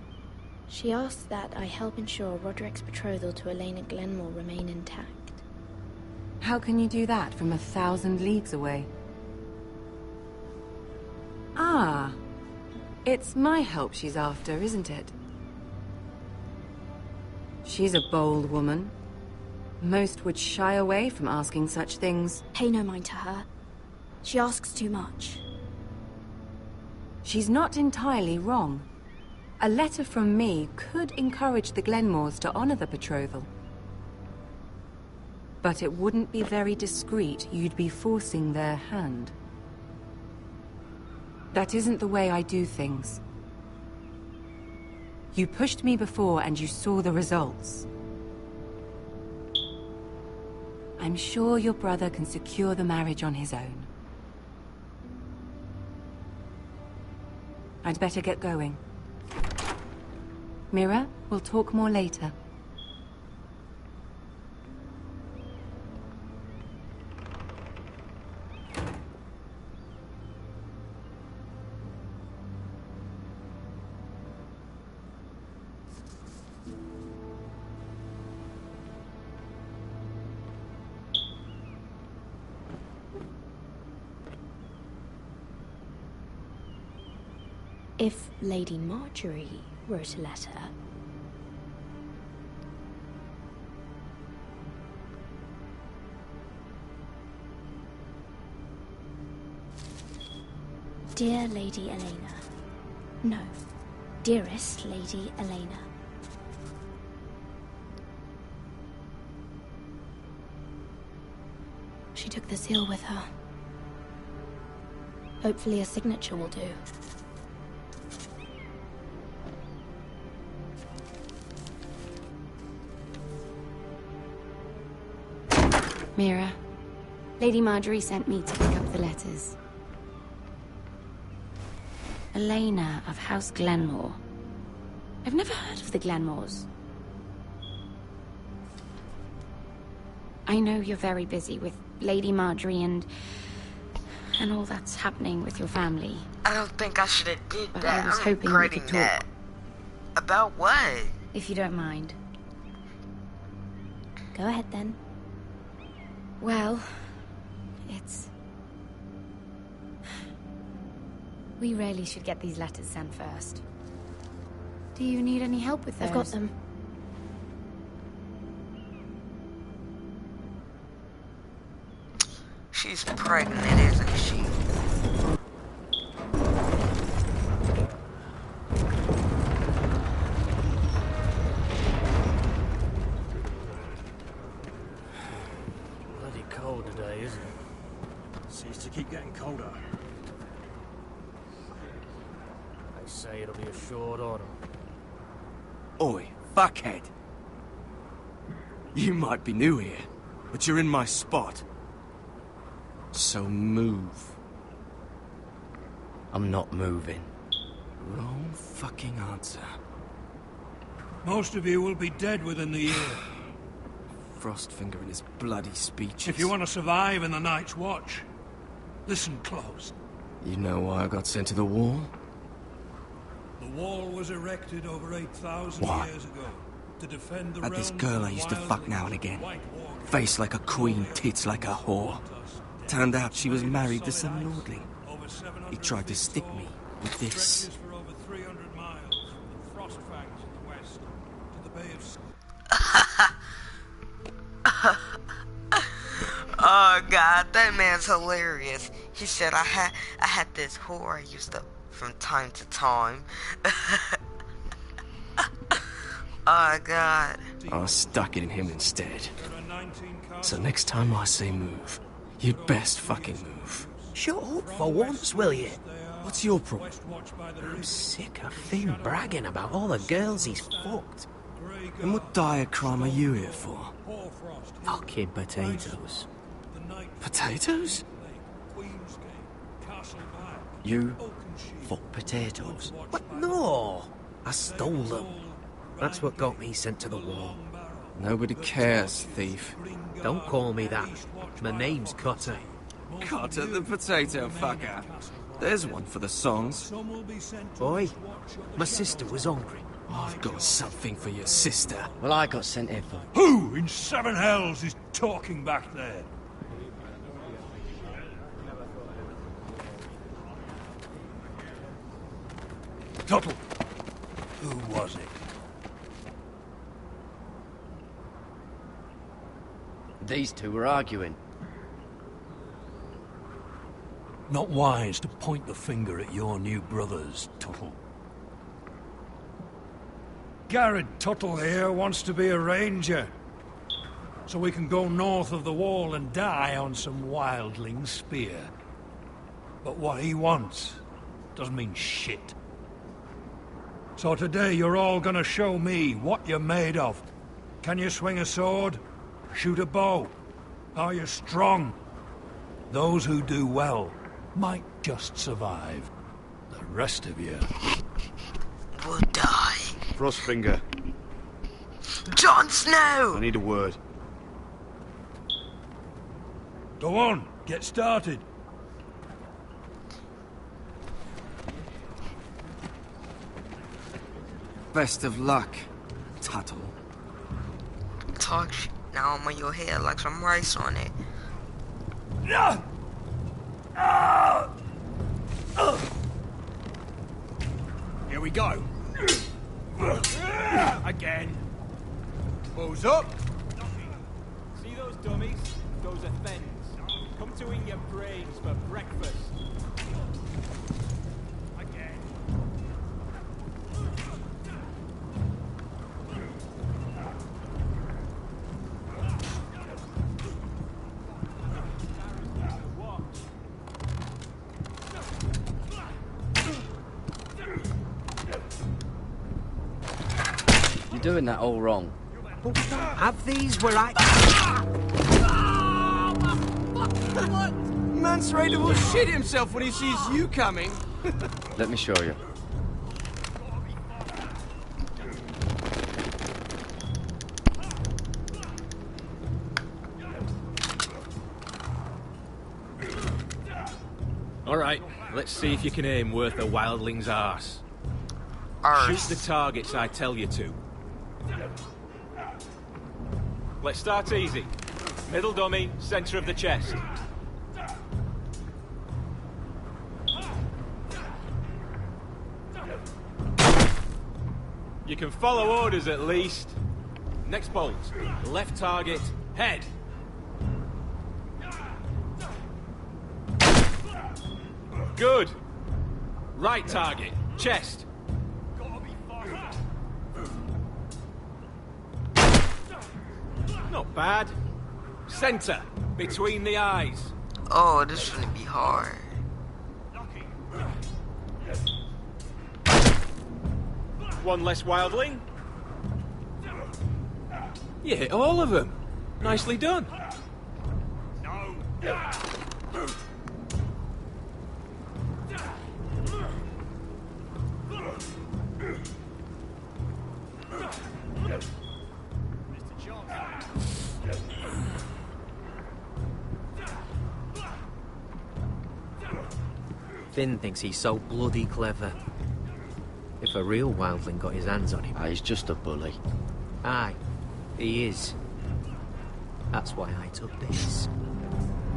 Speaker 14: She asks that I help ensure Roderick's betrothal to Elena Glenmore remain intact.
Speaker 9: How can you do that from 1,000 leagues away? Ah, it's my help she's after, isn't it? She's a bold woman. Most would shy away from asking such things.
Speaker 14: Pay no mind to her. She asks too much.
Speaker 9: She's not entirely wrong. A letter from me could encourage the Glenmores to honor the betrothal. But it wouldn't be very discreet. You'd be forcing their hand. That isn't the way I do things. You pushed me before and you saw the results. I'm sure your brother can secure the marriage on his own. I'd better get going. Mira, we'll talk more later.
Speaker 14: If Lady Marjorie wrote a letter... Dear Lady Elena. No. Dearest Lady Elena. She took the seal with her. Hopefully a signature will do.
Speaker 22: Mira, Lady Marjorie sent me to pick up the letters. Elena of House Glenmore. I've never heard of the Glenmores. I know you're very busy with Lady Marjorie and all that's happening with your family.
Speaker 1: I don't think I should have did
Speaker 22: But
Speaker 1: that.
Speaker 22: I was
Speaker 1: I'm
Speaker 22: hoping we
Speaker 1: regretting
Speaker 22: could
Speaker 1: that.
Speaker 22: talk.
Speaker 1: About what?
Speaker 22: If you don't mind.
Speaker 14: Go ahead then.
Speaker 22: Well, it's... We really should get these letters sent first. Do you need any help with those?
Speaker 14: I've got them.
Speaker 1: She's pregnant, isn't she?
Speaker 18: Bloody cold today, isn't it? Seems to keep getting colder. They say it'll be a short autumn.
Speaker 6: Oi, fuckhead. You might be new here, but you're in my spot. So move.
Speaker 15: I'm not moving.
Speaker 6: Wrong fucking answer.
Speaker 11: Most of you will be dead within the year.
Speaker 6: Frostfinger and his bloody speeches.
Speaker 11: If you want to survive in the Night's Watch, listen close.
Speaker 6: You know why I got sent to the wall?
Speaker 11: The wall was erected over 8,000
Speaker 6: What?
Speaker 11: years ago to defend the
Speaker 6: At this
Speaker 11: realms
Speaker 6: girl
Speaker 11: from
Speaker 6: I used to
Speaker 11: wild
Speaker 6: fuck now and again.
Speaker 11: white walkers.
Speaker 6: Face like a queen, tits like a whore. Turned out she was married to some lordling. He tried to stick me with this.
Speaker 11: Stretches for over 300 miles from the Frost Fangs in the west to the Bay of...
Speaker 1: Oh God, that man's hilarious. He said I had this whore I used to from time to time. Oh God.
Speaker 6: I stuck it in him instead. So next time I say move, you'd best fucking move.
Speaker 17: Shut up for once, will you?
Speaker 6: What's your problem?
Speaker 17: I'm sick of Finn bragging about all the girls he's fucked.
Speaker 6: And what dire crime are you here for?
Speaker 17: Fucking potatoes.
Speaker 6: Potatoes? You fuck potatoes?
Speaker 17: What? No! I stole them. That's what got me sent to the wall.
Speaker 6: Nobody cares, thief.
Speaker 17: Don't call me that. My name's Cutter.
Speaker 6: Cutter the potato fucker. There's one for the songs.
Speaker 17: Boy, my sister was hungry.
Speaker 6: I've got something for your sister.
Speaker 15: Well, I got sent here for...
Speaker 11: Who in seven hells is talking back there? Tuttle. Who was it?
Speaker 15: These two were arguing.
Speaker 11: Not wise to point the finger at your new brothers, Tuttle. Garrett Tuttle here wants to be a ranger. So we can go north of the wall and die on some wildling spear. But what he wants doesn't mean shit. So today you're all gonna show me what you're made of. Can you swing a sword? Shoot a bow? Are you strong? Those who do well might just survive. The rest of you
Speaker 1: will die.
Speaker 21: Frostfinger.
Speaker 1: Jon Snow!
Speaker 21: I need a word.
Speaker 11: Go on, get started.
Speaker 6: Best of luck, Tuttle.
Speaker 1: Talk now on your head like some rice on it.
Speaker 18: Here we go. Again. Balls up.
Speaker 12: See those dummies? Those are Fens. Come to eat your brains for breakfast. Again.
Speaker 15: You're doing that all wrong.
Speaker 17: Have these where I...
Speaker 6: Mance Raider will shit himself when he sees you coming.
Speaker 15: Let me show you.
Speaker 16: Alright, let's see if you can aim worth a wildling's arse. Shoot the targets I tell you to. Let's start easy. Middle dummy, center of the chest. You can follow orders at least. Next bolt. Left target, head. Good. Right target, chest. Not bad. Center, between the eyes.
Speaker 1: Oh, this shouldn't be hard.
Speaker 16: One less wildling. You hit all of them. Nicely done.
Speaker 17: Finn thinks he's so bloody clever. If a real wildling got his hands on him...
Speaker 15: He's just a bully.
Speaker 17: Aye, he is. That's why I took this.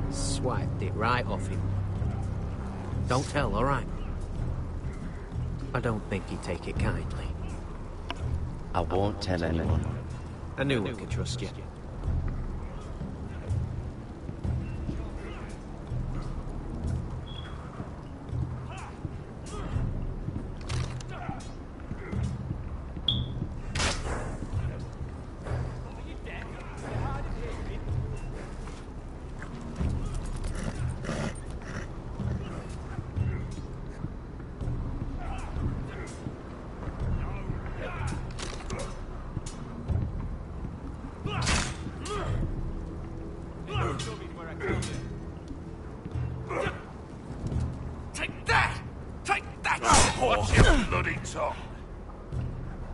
Speaker 17: Swiped it right off him. Don't tell, alright? I don't think he'd take it kindly.
Speaker 15: I won't tell anyone.
Speaker 17: I knew I could trust you.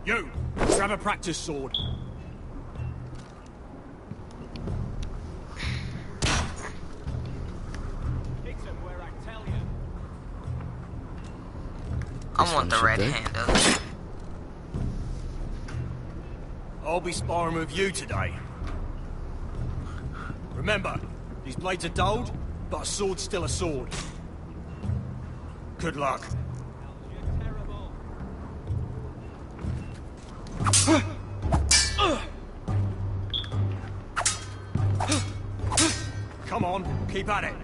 Speaker 18: You, grab a practice sword.
Speaker 1: I want the red handle.
Speaker 18: I'll be sparring with you today. Remember, these blades are dulled, but a sword's still a sword. Good luck. Come on, keep at it.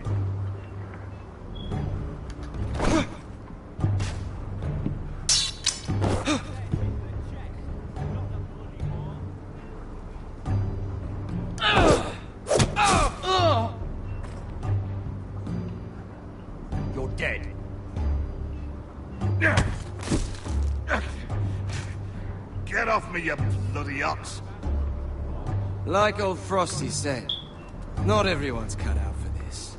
Speaker 18: You're dead.
Speaker 4: Get off me, you bloody ox!
Speaker 6: Like old Frosty said, not everyone's cut out for this.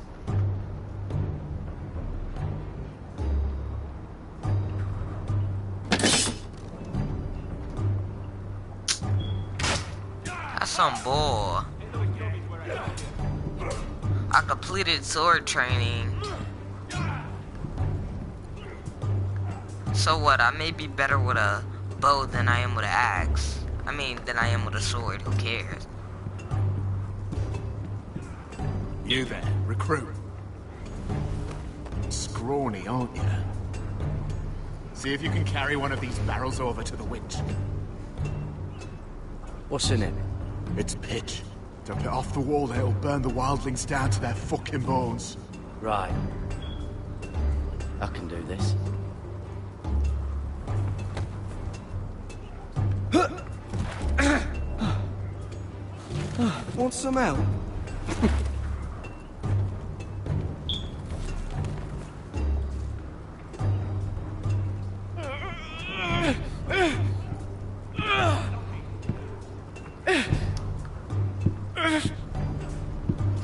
Speaker 1: That's some bull. I completed sword training. So what? I may be better with a bow than I am with an axe. I mean, than I am with a sword. Who cares?
Speaker 20: You there, recruit. Scrawny, aren't you? See if you can carry one of these barrels over to the winch.
Speaker 6: What's in it?
Speaker 20: It's pitch. Dump it off the wall there, it'll burn the wildlings down to their fucking bones.
Speaker 15: Right. I can do this.
Speaker 6: Want some help?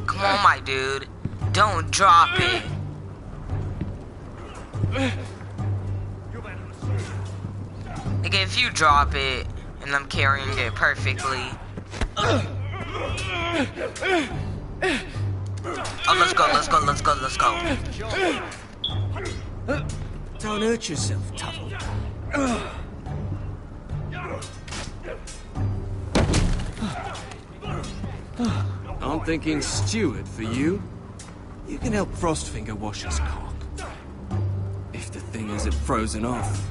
Speaker 1: Come on, my dude. Don't drop it. Like, if you drop it, and I'm carrying it perfectly. Oh, let's go, let's go, let's go, let's go.
Speaker 6: Don't hurt yourself, Tuttle. I'm thinking steward for you. You can help Frostfinger wash his cock. If the thing isn't frozen off.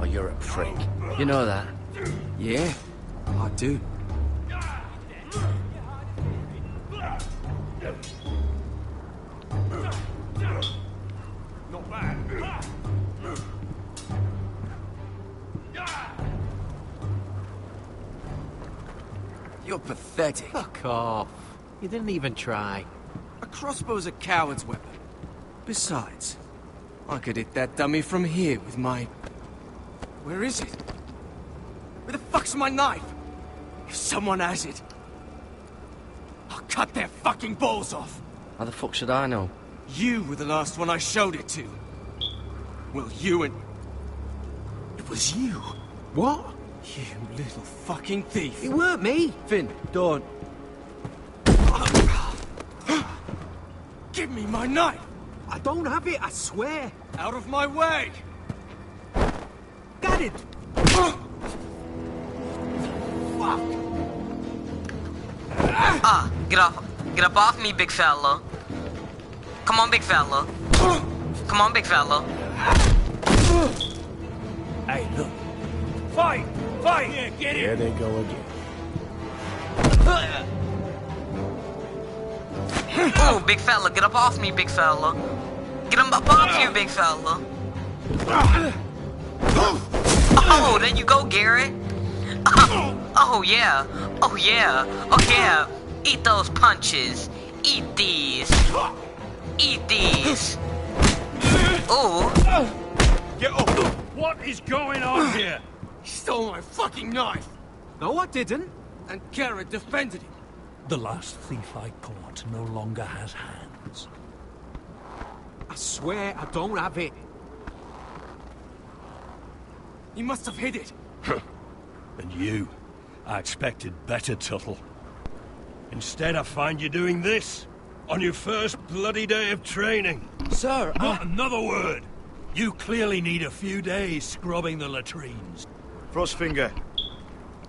Speaker 15: Oh, you're a prick. You know that?
Speaker 6: Yeah, I do.
Speaker 18: Not bad.
Speaker 6: You're pathetic.
Speaker 17: Fuck off. You didn't even try.
Speaker 6: A crossbow's a coward's weapon. Besides, I could hit that dummy from here with my... Where is it? Where the fuck's my knife? If someone has it, I'll cut their fucking balls off.
Speaker 15: How the fuck should I know?
Speaker 6: You were the last one I showed it to. Well, you and... It was you.
Speaker 17: What?
Speaker 6: You little fucking thief.
Speaker 17: It weren't me.
Speaker 6: Finn, don't. Give me my knife.
Speaker 17: I don't have it, I swear.
Speaker 6: Out of my way.
Speaker 17: Got it.
Speaker 6: Fuck.
Speaker 1: Get up off me, big fella. Come on, big fella. Come on, big fella.
Speaker 18: Hey, look. Fight! Fight! Yeah, get
Speaker 11: Here they go again.
Speaker 1: Oh, big fella, get up off me, big fella. Get him up off you, big fella. Oh, there you go, Garrett. Oh, yeah. Oh, yeah. Oh, yeah. Eat those punches. Eat these. Eat these. Ooh.
Speaker 18: Get up! What is going on here?
Speaker 6: He stole my fucking knife.
Speaker 17: No, I didn't.
Speaker 6: And Garrett defended him.
Speaker 11: The last thief I caught no longer has hands.
Speaker 17: I swear I don't have it.
Speaker 6: He must have hid it.
Speaker 11: And you? I expected better, Tuttle. Instead, I find you doing this on your first bloody day of training.
Speaker 6: Sir,
Speaker 11: Not another word! You clearly need a few days scrubbing the latrines.
Speaker 4: Frostfinger,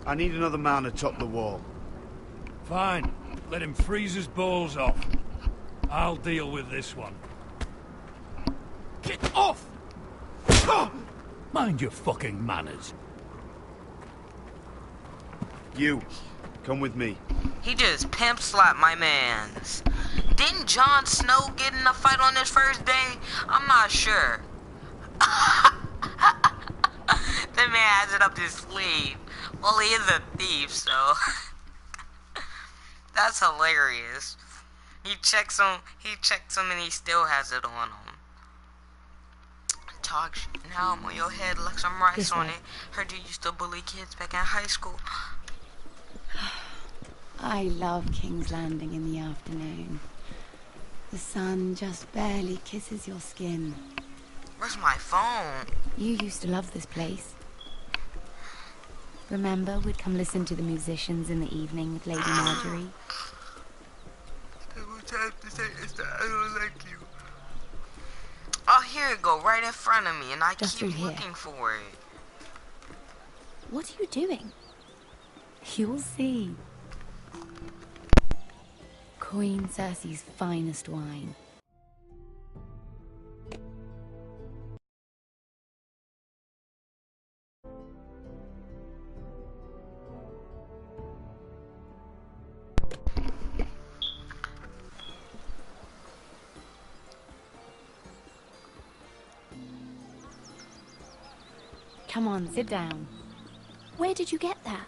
Speaker 4: I need another man atop the wall.
Speaker 11: Fine. Let him freeze his balls off. I'll deal with this one.
Speaker 6: Get off!
Speaker 11: Mind your fucking manners.
Speaker 4: You, come with me.
Speaker 1: He just pimp slapped my mans. Didn't Jon Snow get in a fight on his first day? I'm not sure. The man has it up his sleeve. Well, he is a thief, so... That's hilarious. He checks him, and he still has it on him. Talk shit now, I'm on your head like some rice on it. Heard you used to bully kids back in high school.
Speaker 22: I love King's Landing in the afternoon. The sun just barely kisses your skin.
Speaker 1: Where's my phone?
Speaker 22: You used to love this place. Remember, we'd come listen to the musicians in the evening with Lady Marjorie?
Speaker 1: I don't like you. Oh, here it go, right in front of me, and I
Speaker 22: Just
Speaker 1: keep
Speaker 22: through here.
Speaker 1: looking for it.
Speaker 22: What are you doing? You'll see. Queen Cersei's finest wine. Come on, sit down.
Speaker 14: Where did you get that?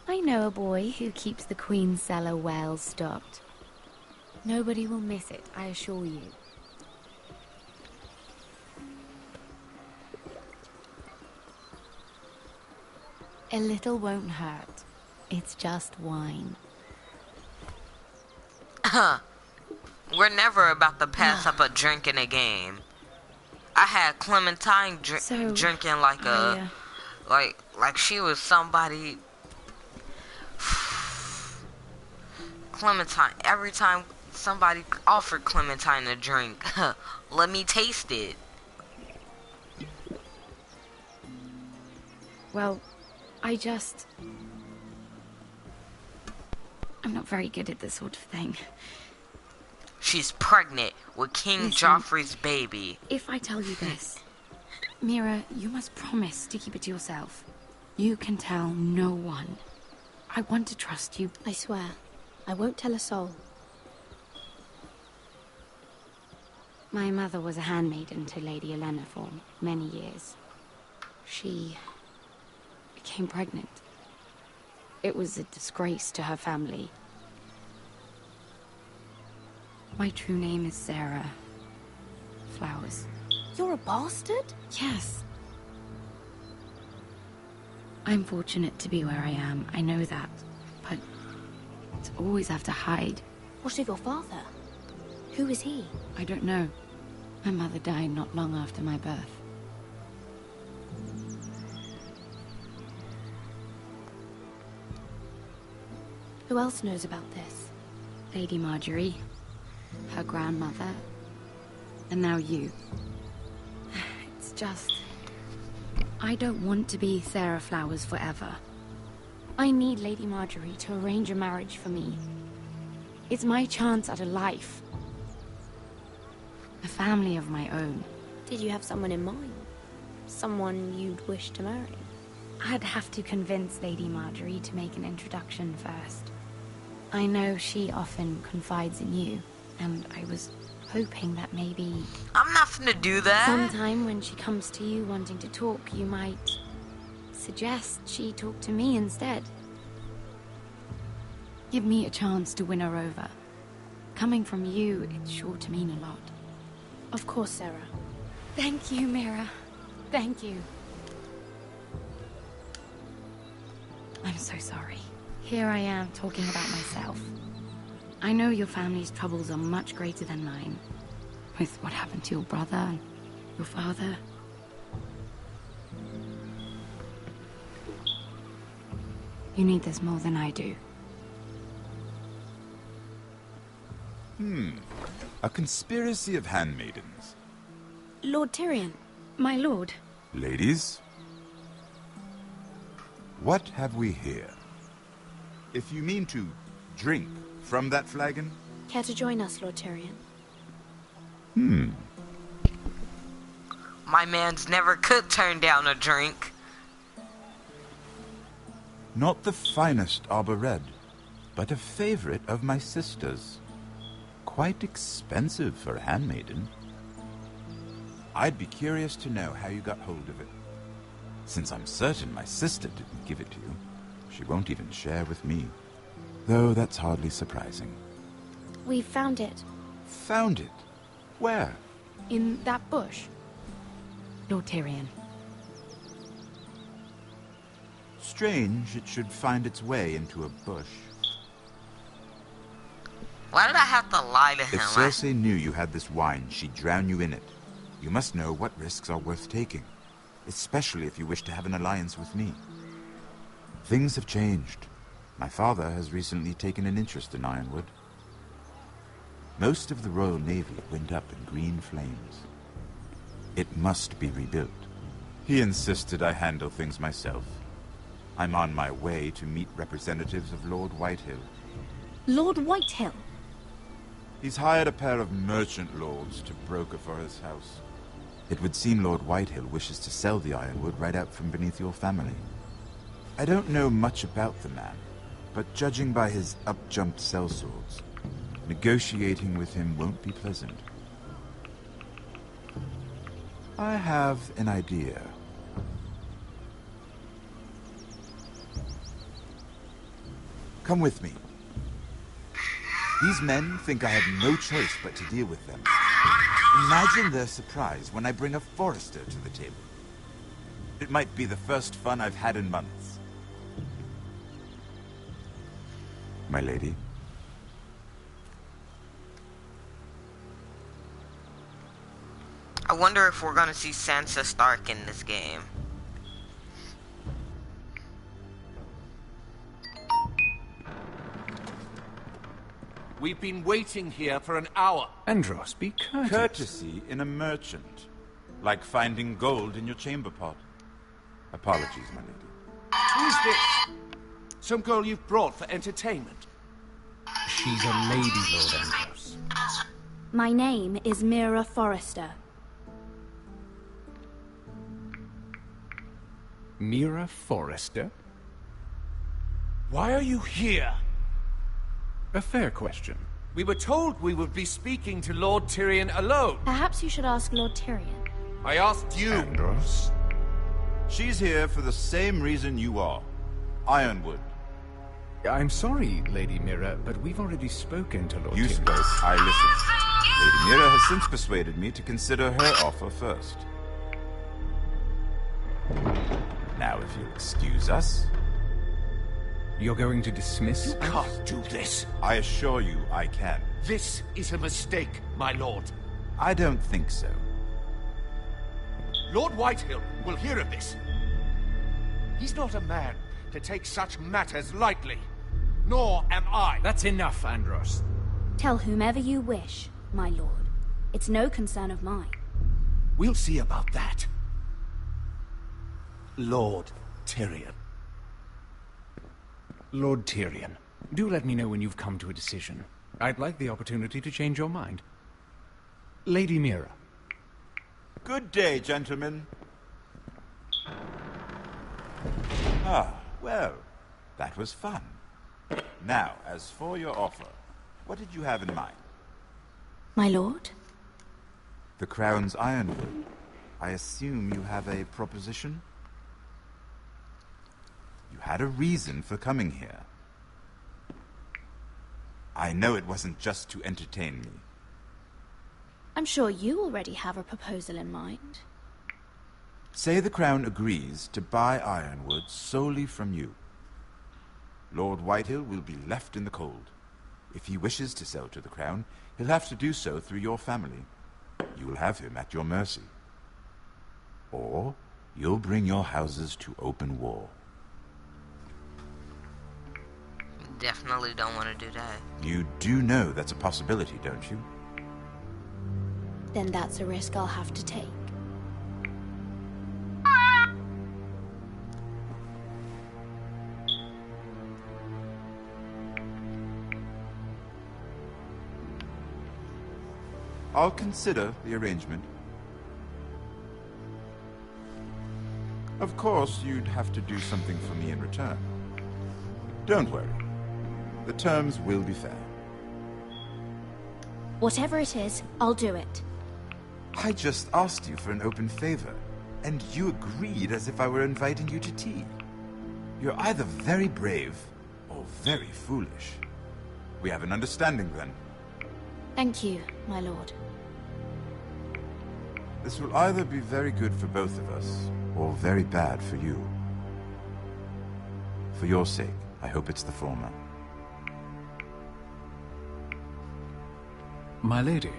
Speaker 22: I know a boy who keeps the Queen's cellar well stocked. Nobody will miss it, I assure you. A little won't hurt. It's just wine.
Speaker 1: We're never about to pass up a drink in a game. I had Clementine drinking like like she was somebody. Clementine, every time somebody offered Clementine a drink, let me taste it.
Speaker 22: Well, I'm not very good at this sort of thing.
Speaker 1: She's pregnant with King Joffrey's baby.
Speaker 22: If I tell you this, Mira, you must promise to keep it to yourself. You can tell no one. I want to trust you.
Speaker 14: I swear, I won't tell a soul.
Speaker 22: My mother was a handmaiden to Lady Olenna for many years. She became pregnant. It was a disgrace to her family. My true name is Sarah Flowers.
Speaker 14: You're a bastard?
Speaker 22: Yes. I'm fortunate to be where I am, I know that. But to always have to hide.
Speaker 14: What of your father? Who is he?
Speaker 22: I don't know. My mother died not long after my birth.
Speaker 14: Who else knows about this?
Speaker 22: Lady Marjorie, her grandmother, and now you. It's just... I don't want to be Sarah Flowers forever. I need Lady Marjorie to arrange a marriage for me. It's my chance at a life. A family of my own.
Speaker 14: Did you have someone in mind? Someone you'd wish to marry?
Speaker 22: I'd have to convince Lady Marjorie to make an introduction first. I know she often confides in you, and I was hoping that maybe...
Speaker 1: I'm not finna do that.
Speaker 22: Sometime when she comes to you wanting to talk, you might suggest she talk to me instead. Give me a chance to win her over. Coming from you, it's sure to mean a lot.
Speaker 14: Of course, Sarah.
Speaker 22: Thank you, Mira. Thank you. I'm so sorry. Here I am talking about myself. I know your family's troubles are much greater than mine. With what happened to your brother and your father. You need this more than I do.
Speaker 3: A conspiracy of handmaidens.
Speaker 22: Lord Tyrion, my lord.
Speaker 3: Ladies, what have we here? If you mean to drink from that flagon?
Speaker 22: Care to join us, Lord Tyrion?
Speaker 1: My man's never could turn down a drink.
Speaker 3: Not the finest arbor red, but a favorite of my sister's. Quite expensive for a handmaiden. I'd be curious to know how you got hold of it. Since I'm certain my sister didn't give it to you, she won't even share with me. Though that's hardly surprising.
Speaker 22: We found it.
Speaker 3: Found it? Where?
Speaker 22: In that bush. Lord Tyrion.
Speaker 3: Strange it should find its way into a bush.
Speaker 1: Why did I have to lie to him?
Speaker 3: If Cersei knew you had this wine, she'd drown you in it. You must know what risks are worth taking, especially if you wish to have an alliance with me. Things have changed. My father has recently taken an interest in Ironwood. Most of the Royal Navy went up in green flames. It must be rebuilt. He insisted I handle things myself. I'm on my way to meet representatives of Lord Whitehill.
Speaker 22: Lord Whitehill?
Speaker 3: He's hired a pair of merchant lords to broker for his house. It would seem Lord Whitehill wishes to sell the Ironwood right out from beneath your family. I don't know much about the man, but judging by his up-jumped sellswords, negotiating with him won't be pleasant. I have an idea. Come with me. These men think I have no choice but to deal with them. Imagine their surprise when I bring a Forrester to the table. It might be the first fun I've had in months. My lady.
Speaker 1: I wonder if we're gonna see Sansa Stark in this game.
Speaker 21: We've been waiting here for an hour.
Speaker 11: Andros, be courteous.
Speaker 3: Courtesy in a merchant. Like finding gold in your chamber pot. Apologies, my lady.
Speaker 21: Who's this? Some girl you've brought for entertainment?
Speaker 11: She's a lady, Lord Andros.
Speaker 22: My name is Mira Forrester.
Speaker 11: Mira Forrester?
Speaker 21: Why are you here?
Speaker 11: A fair question.
Speaker 21: We were told we would be speaking to Lord Tyrion alone.
Speaker 22: Perhaps you should ask Lord Tyrion.
Speaker 21: I asked you.
Speaker 11: Andros?
Speaker 3: She's here for the same reason you are. Ironwood.
Speaker 11: I'm sorry, Lady Mira, but we've already spoken to Lord
Speaker 3: You
Speaker 11: Tyrion.
Speaker 3: spoke, I listened. Lady Mira has since persuaded me to consider her offer first. Now, if you'll excuse us...
Speaker 11: You're going to dismiss
Speaker 21: You can't do this.
Speaker 3: I assure you I can.
Speaker 21: This is a mistake, my lord.
Speaker 3: I don't think so.
Speaker 21: Lord Whitehill will hear of this. He's not a man to take such matters lightly. Nor am I.
Speaker 11: That's enough, Andros.
Speaker 22: Tell whomever you wish, my lord. It's no concern of mine.
Speaker 21: We'll see about that. Lord Tyrion.
Speaker 11: Lord Tyrion, do let me know when you've come to a decision. I'd like the opportunity to change your mind. Lady Mira.
Speaker 3: Good day, gentlemen. Ah, well, that was fun. Now, as for your offer, what did you have in mind?
Speaker 22: My lord?
Speaker 3: The Crown's Ironwood. I assume you have a proposition? You had a reason for coming here. I know it wasn't just to entertain me.
Speaker 22: I'm sure you already have a proposal in mind.
Speaker 3: Say the Crown agrees to buy Ironwood solely from you. Lord Whitehill will be left in the cold. If he wishes to sell to the Crown, he'll have to do so through your family. You will have him at your mercy. Or you'll bring your houses to open war.
Speaker 1: definitely don't want to do that.
Speaker 3: You do know that's a possibility, don't you?
Speaker 14: Then that's a risk I'll have to take.
Speaker 3: I'll consider the arrangement. Of course, you'd have to do something for me in return. Don't worry. The terms will be fair.
Speaker 14: Whatever it is, I'll do it.
Speaker 3: I just asked you for an open favor, and you agreed as if I were inviting you to tea. You're either very brave or very foolish. We have an understanding then.
Speaker 14: Thank you, my lord.
Speaker 3: This will either be very good for both of us, or very bad for you. For your sake, I hope it's the former.
Speaker 2: My lady.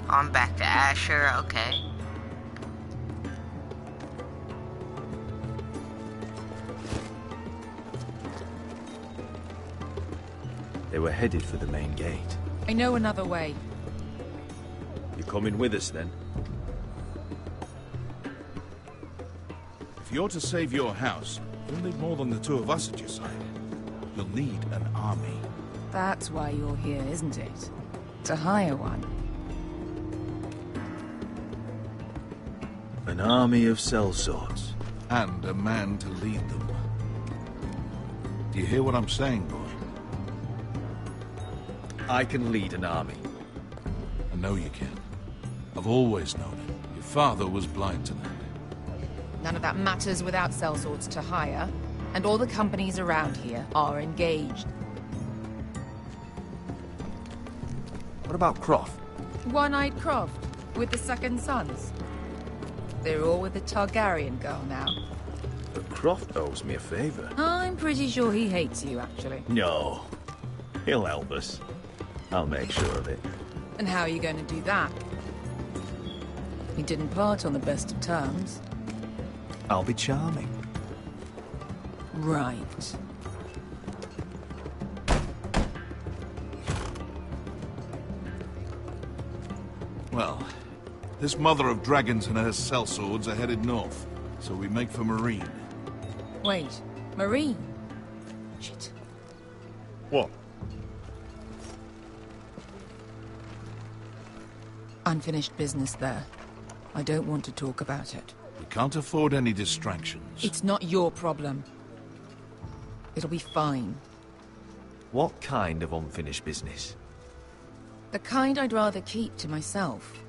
Speaker 1: I'm back to Asher, okay.
Speaker 2: They were headed for the main gate.
Speaker 8: I know another way.
Speaker 2: You coming with us then?
Speaker 4: If you're to save your house, you'll need more than the two of us at your side. You'll need an army.
Speaker 8: That's why you're here, isn't it? To hire one.
Speaker 2: An army of sellswords.
Speaker 4: And a man to lead them. Do you hear what I'm saying, boy?
Speaker 2: I can lead an army.
Speaker 4: I know you can. I've always known it. Your father was blind to that.
Speaker 8: None of that matters without sellswords to hire, and all the companies around here are engaged.
Speaker 2: What about Croft?
Speaker 8: One-eyed Croft, with the second sons. They're all with the Targaryen girl now.
Speaker 2: But Croft owes me a favor.
Speaker 8: I'm pretty sure he hates you, actually.
Speaker 2: No. He'll help us. I'll make sure of it.
Speaker 8: And how are you going to do that? We didn't part on the best of terms.
Speaker 2: I'll be charming.
Speaker 8: Right.
Speaker 4: Well, this mother of dragons and her sellswords are headed north, so we make for Marine.
Speaker 8: Wait, Marine? Shit.
Speaker 2: What?
Speaker 8: Unfinished business there. I don't want to talk about it.
Speaker 4: We can't afford any distractions.
Speaker 8: It's not your problem. It'll be fine.
Speaker 2: What kind of unfinished business?
Speaker 8: The kind I'd rather keep to myself.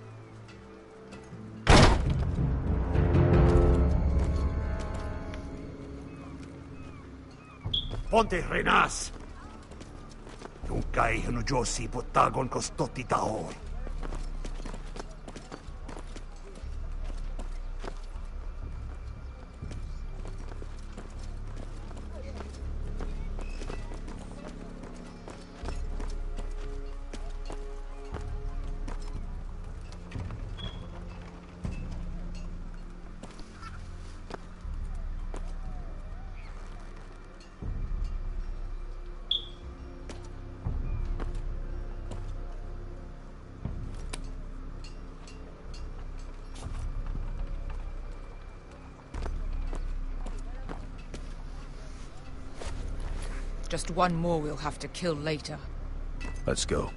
Speaker 4: Ponte Renas! Yung kay Hanujosi potagon kostoti taon.
Speaker 8: Just one more we'll have to kill later.
Speaker 2: Let's go.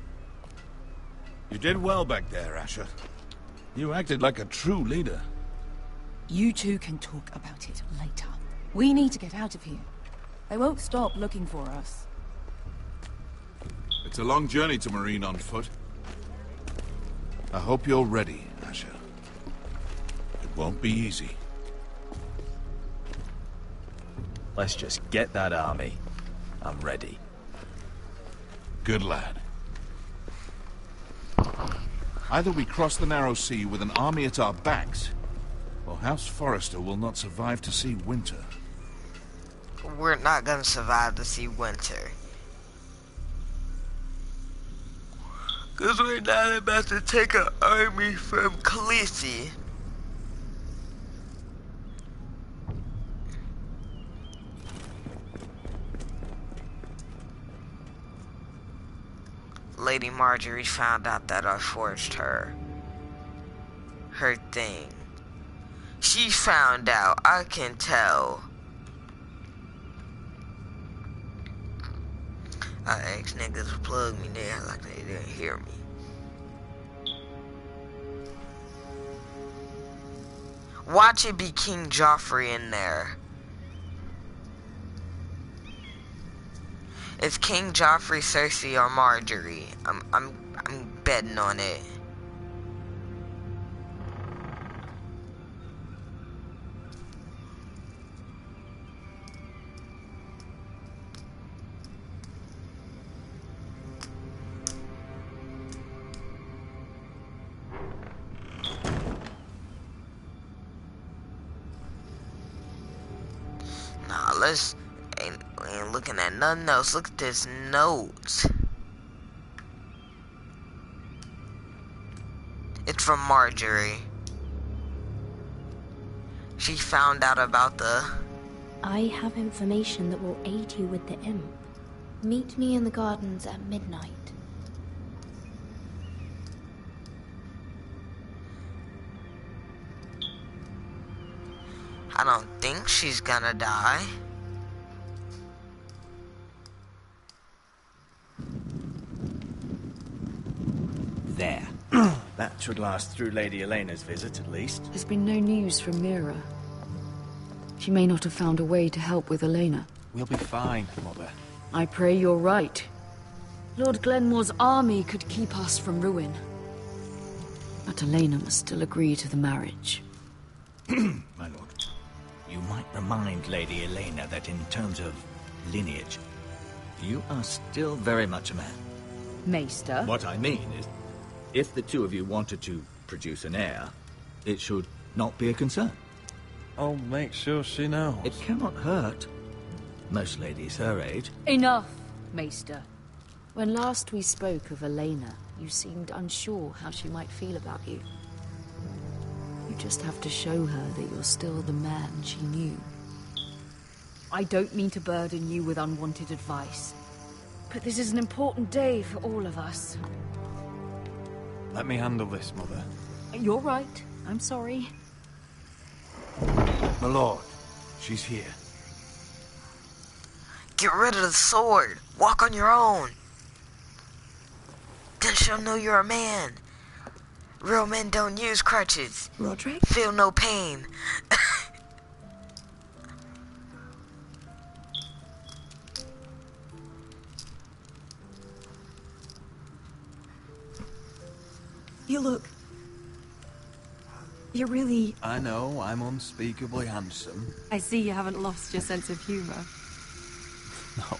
Speaker 4: You did well back there, Asher. You acted like a true leader.
Speaker 8: You two can talk about it later. We need to get out of here. They won't stop looking for us.
Speaker 4: It's a long journey to Marine on foot.
Speaker 5: I hope you're ready, Asher. It won't be easy.
Speaker 2: Let's just get that army. I'm ready.
Speaker 5: Good lad. Either we cross the narrow sea with an army at our backs, or House Forrester will not survive to see winter.
Speaker 1: We're not gonna survive to see winter. Cause we're not about to take an army from Khaleesi. Lady Marjorie found out that I forged her thing. She found out, I can tell. I asked niggas to plug me, they act like they didn't hear me. Watch it be King Joffrey in there. It's King Joffrey, Cersei, or Marjorie. I'm betting on it. Nah, let's ain't looking at nothing else. Look at this note. It's from Marjorie. She found out about the...
Speaker 14: I have information that will aid you with the imp. Meet me in the gardens at midnight.
Speaker 1: I don't think she's gonna die.
Speaker 2: There. That should last through Lady Elena's visit, at least.
Speaker 13: There's been no news from Mira. She may not have found a way to help with Elena.
Speaker 20: We'll be fine, Mother.
Speaker 13: I pray you're right. Lord Glenmore's army could keep us from ruin. But Elena must still agree to the marriage.
Speaker 2: My lord, you might remind Lady Elena that in terms of lineage, you are still very much a man.
Speaker 13: Maester?
Speaker 2: What I mean is, if the two of you wanted to produce an heir, it should not be a concern.
Speaker 21: I'll make sure she knows.
Speaker 2: It cannot hurt. Most ladies her age.
Speaker 13: Enough, Maester. When last we spoke of Elena, you seemed unsure how she might feel about you. You just have to show her that you're still the man she knew. I don't mean to burden you with unwanted advice, but this is an important day for all of us.
Speaker 21: Let me handle this, Mother.
Speaker 13: You're right. I'm sorry.
Speaker 21: My lord, she's here.
Speaker 1: Get rid of the sword. Walk on your own. Then she'll know you're a man. Real men don't use crutches.
Speaker 9: Roderick?
Speaker 1: Feel no pain.
Speaker 9: You look... You're really...
Speaker 21: I know, I'm unspeakably handsome.
Speaker 9: I see you haven't lost your sense of humor.
Speaker 21: No,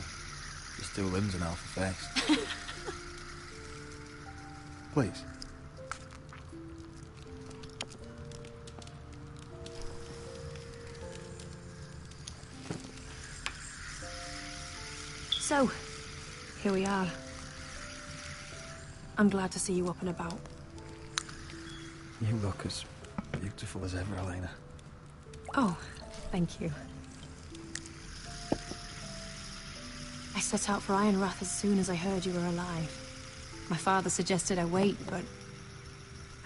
Speaker 21: just two limbs and half a face. Please.
Speaker 14: So, here we are. I'm glad to see you up and about.
Speaker 21: You look as beautiful as ever, Elena.
Speaker 14: Oh, thank you. I set out for Ironrath as soon as I heard you were alive. My father suggested I wait, but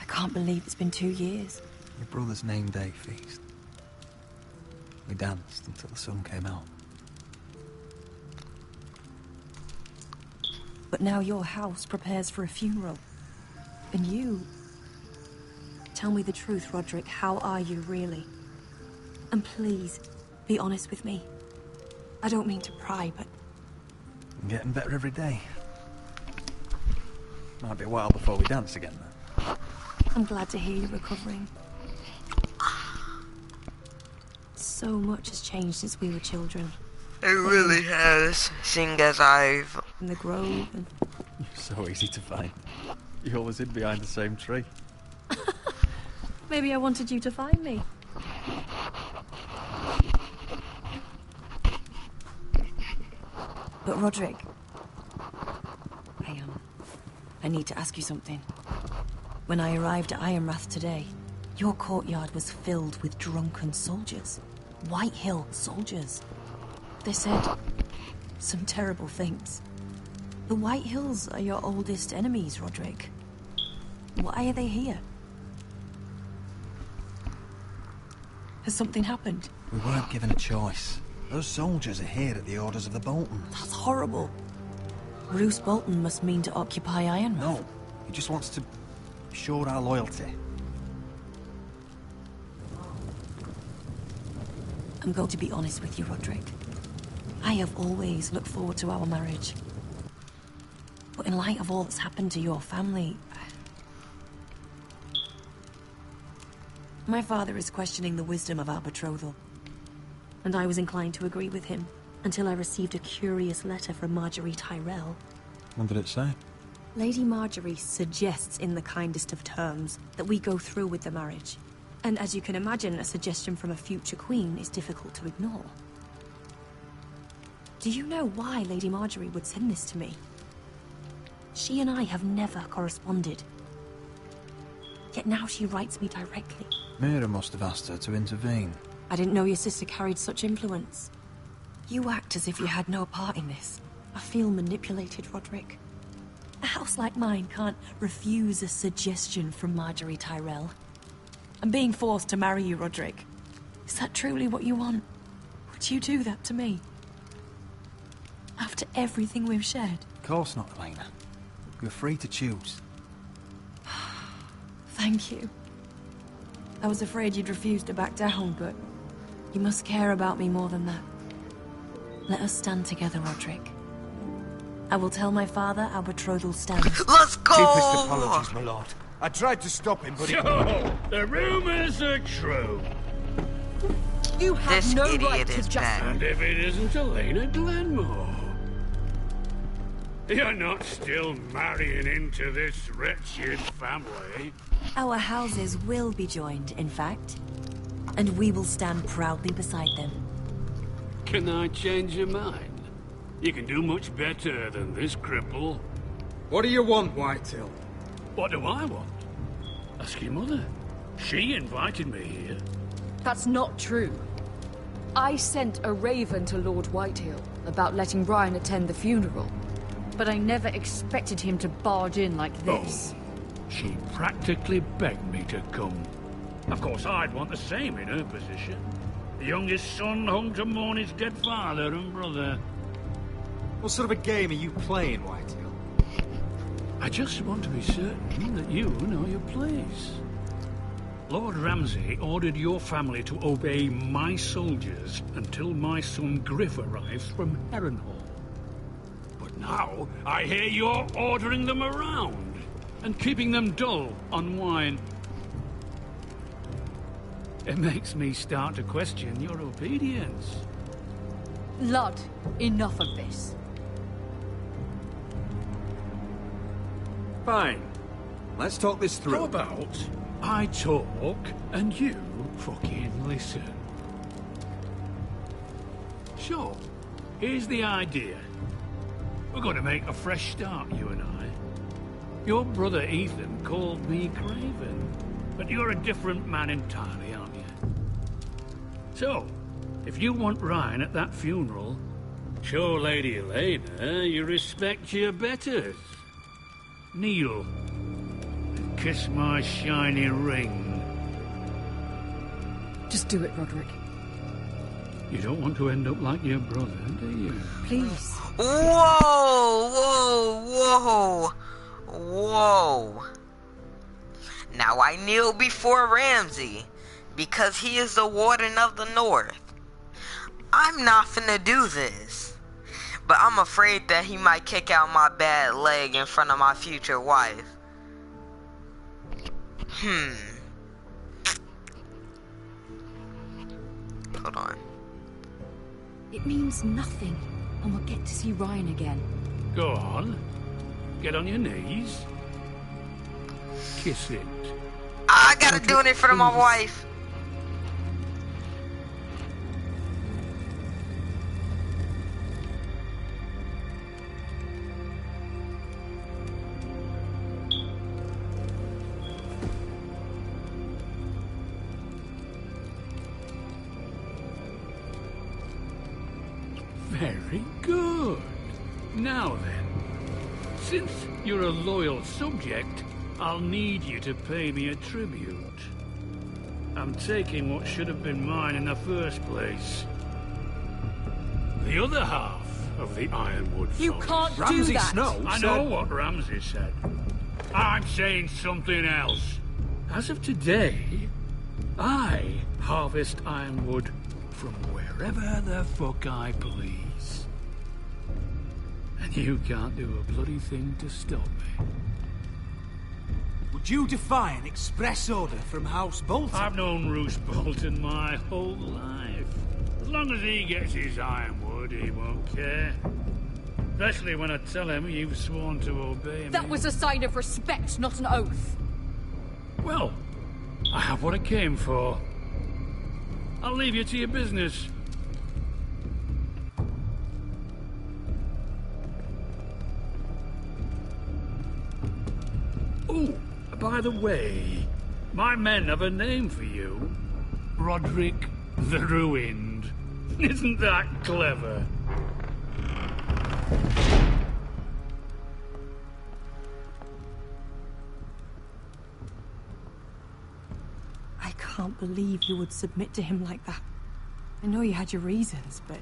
Speaker 14: I can't believe it's been 2 years.
Speaker 21: Your brother's name day feast. We danced until the sun came out.
Speaker 14: But now your house prepares for a funeral. And you... Tell me the truth, Roderick. How are you, really? And please, be honest with me. I don't mean to pry, but...
Speaker 21: I'm getting better every day. Might be a while before we dance again, though.
Speaker 14: I'm glad to hear you're recovering. So much has changed since we were children.
Speaker 1: It really has, seeing as I've...
Speaker 14: In the grove and...
Speaker 2: You're so easy to find. You always hid behind the same tree.
Speaker 14: Maybe I wanted you to find me. But Roderick... I need to ask you something. When I arrived at Ironrath today, your courtyard was filled with drunken soldiers. White Hill soldiers. They said some terrible things. The White Hills are your oldest enemies, Roderick. Why are they here? Has something happened?
Speaker 20: We weren't given a choice. Those soldiers are here at the orders of the Boltons.
Speaker 14: That's horrible. Roose Bolton must mean to occupy Ironrath.
Speaker 20: No, he just wants to show our loyalty.
Speaker 14: I'm going to be honest with you, Roderick. I have always looked forward to our marriage. But in light of all that's happened to your family... My father is questioning the wisdom of our betrothal. And I was inclined to agree with him, until I received a curious letter from Marjorie Tyrell.
Speaker 2: What did it say?
Speaker 14: Lady Marjorie suggests in the kindest of terms that we go through with the marriage. And as you can imagine, a suggestion from a future queen is difficult to ignore. Do you know why Lady Marjorie would send this to me? She and I have never corresponded. Yet now she writes me directly.
Speaker 20: Mira must have asked her to intervene.
Speaker 14: I didn't know your sister carried such influence. You act as if you had no part in this. I feel manipulated, Roderick. A house like mine can't refuse a suggestion from Marjorie Tyrell. I'm being forced to marry you, Roderick. Is that truly what you want? Would you do that to me? After everything we've shared?
Speaker 20: Of course not, Elena. You're free to choose.
Speaker 14: Thank you. I was afraid you'd refuse to back down, but you must care about me more than that. Let us stand together, Roderick. I will tell my father our betrothal stands.
Speaker 1: Let's go!
Speaker 21: Deepest apologies, my lord. I tried to stop him, but he...
Speaker 11: So, the rumors are true.
Speaker 13: You have
Speaker 1: This
Speaker 13: no
Speaker 1: idiot
Speaker 13: right to
Speaker 1: is
Speaker 13: just...
Speaker 1: back.
Speaker 11: And if it isn't Elena Glenmore? You're not still marrying into this wretched family.
Speaker 14: Our houses will be joined, in fact. And we will stand proudly beside them.
Speaker 11: Can I change your mind? You can do much better than this cripple.
Speaker 10: What do you want, Whitehill?
Speaker 11: What do I want? Ask your mother. She invited me here.
Speaker 13: That's not true. I sent a raven to Lord Whitehill about letting Ryan attend the funeral. But I never expected him to barge in like this.
Speaker 11: Oh, she practically begged me to come. Of course, I'd want the same in her position. The youngest son hung to mourn his dead father and brother.
Speaker 10: What sort of a game are you playing, Whitehill?
Speaker 11: I just want to be certain that you know your place. Lord Ramsay ordered your family to obey my soldiers until my son Griff arrives from Harrenhal. But now, I hear you're ordering them around and keeping them dull on wine. It makes me start to question your obedience.
Speaker 13: Lud, enough of this.
Speaker 10: Fine. Let's talk this through.
Speaker 11: How about I talk and you fucking listen? Sure. Here's the idea. We're going to make a fresh start, you and I. Your brother Ethan called me Craven, but you're a different man entirely, aren't you? So, if you want Ryan at that funeral, show Lady Elena you respect your betters. Kneel and kiss my shiny ring.
Speaker 13: Just do it, Roderick.
Speaker 11: You don't want to end up like your brother, do you?
Speaker 13: Please.
Speaker 1: Whoa! Whoa! Whoa! Whoa! Now I kneel before Ramsay because he is the Warden of the North. I'm not finna do this. But I'm afraid that he might kick out my bad leg in front of my future wife. Hold on.
Speaker 13: It means nothing, and we'll get to see Ryan again.
Speaker 11: Go on. Get on your knees. Kiss it.
Speaker 1: I gotta do it in front of my wife.
Speaker 11: Very good. Now then, since you're a loyal subject, I'll need you to pay me a tribute. I'm taking what should have been mine in the first place. The other half of the Ironwood
Speaker 13: You
Speaker 11: Forest.
Speaker 13: can't do
Speaker 11: Ramsay
Speaker 13: that.
Speaker 11: Snow I know what Ramsay said. I'm saying something else. As of today, I harvest ironwood from wherever the fuck I please. And you can't do a bloody thing to stop me.
Speaker 10: Would you defy an express order from House Bolton?
Speaker 11: I've known Roose Bolton my whole life. As long as he gets his ironwood, he won't care. Especially when I tell him you've sworn to obey me.
Speaker 13: That was a sign of respect, not an oath.
Speaker 11: Well, I have what I came for. I'll leave you to your business. Oh, by the way, my men have a name for you. Roderick the Ruined. Isn't that clever?
Speaker 14: I can't believe you would submit to him like that. I know you had your reasons, but...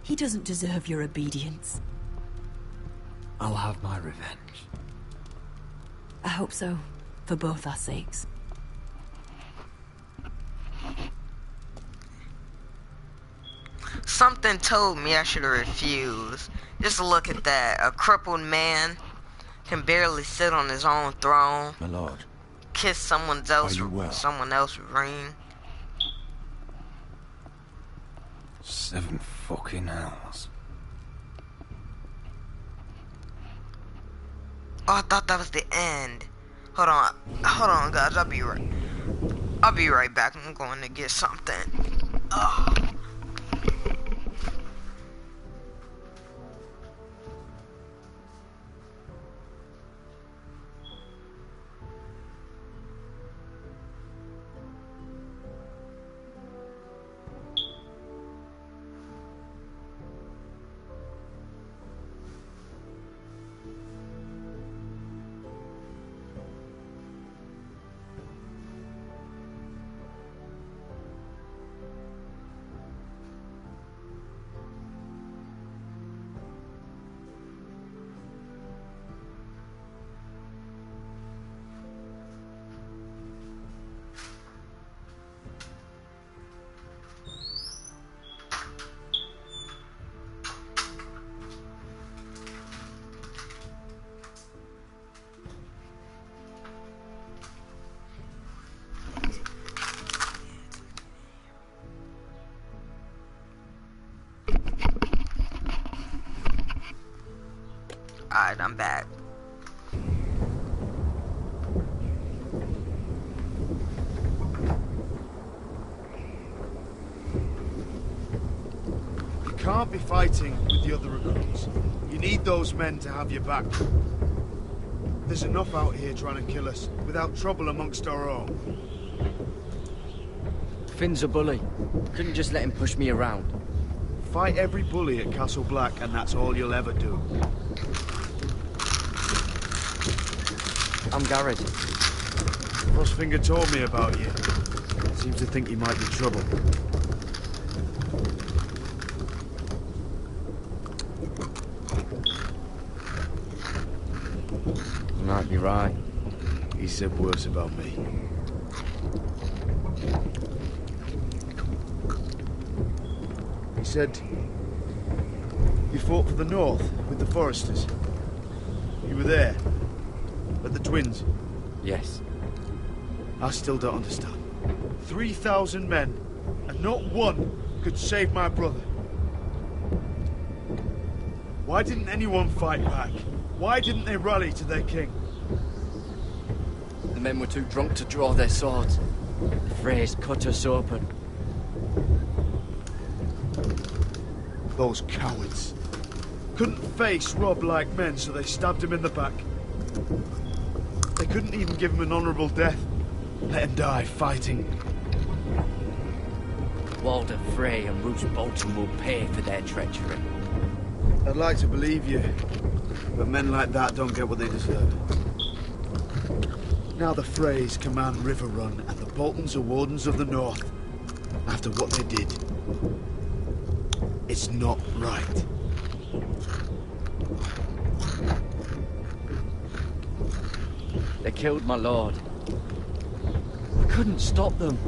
Speaker 14: he doesn't deserve your obedience.
Speaker 20: I'll have my revenge.
Speaker 14: I hope so, for both our sakes.
Speaker 1: Something told me I should have refused. Just look at that. A crippled man can barely sit on his own throne.
Speaker 2: My lord.
Speaker 1: Kiss someone else's ring.
Speaker 20: 7 fucking hours.
Speaker 1: Oh, I thought that was the end. Hold on, guys. I'll be right back. I'm going to get something. Ugh. Alright, I'm back.
Speaker 4: You can't be fighting with the other recruits. You need those men to have your back. There's enough out here trying to kill us, without trouble amongst our own.
Speaker 15: Finn's a bully. Couldn't just let him push me around.
Speaker 4: Fight every bully at Castle Black, and that's all you'll ever do.
Speaker 15: I'm Garrett.
Speaker 4: Crossfinger told me about you. Seems to think you might be trouble.
Speaker 15: You might be right.
Speaker 4: He said worse about me. He said you fought for the North with the Foresters. You were there, at the Twins.
Speaker 15: Yes.
Speaker 4: I still don't understand. 3,000 men, and not one could save my brother. Why didn't anyone fight back? Why didn't they rally to their king?
Speaker 15: The men were too drunk to draw their swords. The Freys cut us open.
Speaker 4: Those cowards. Couldn't face Rob like men, so they stabbed him in the back. They couldn't even give him an honourable death. Let him die fighting.
Speaker 15: Walder Frey and Roose Bolton will pay for their treachery.
Speaker 4: I'd like to believe you, but men like that don't get what they deserve. Now the Freys command River Run, and the Boltons are Wardens of the North. After what they did, it's not right.
Speaker 15: They killed my lord. I couldn't stop them.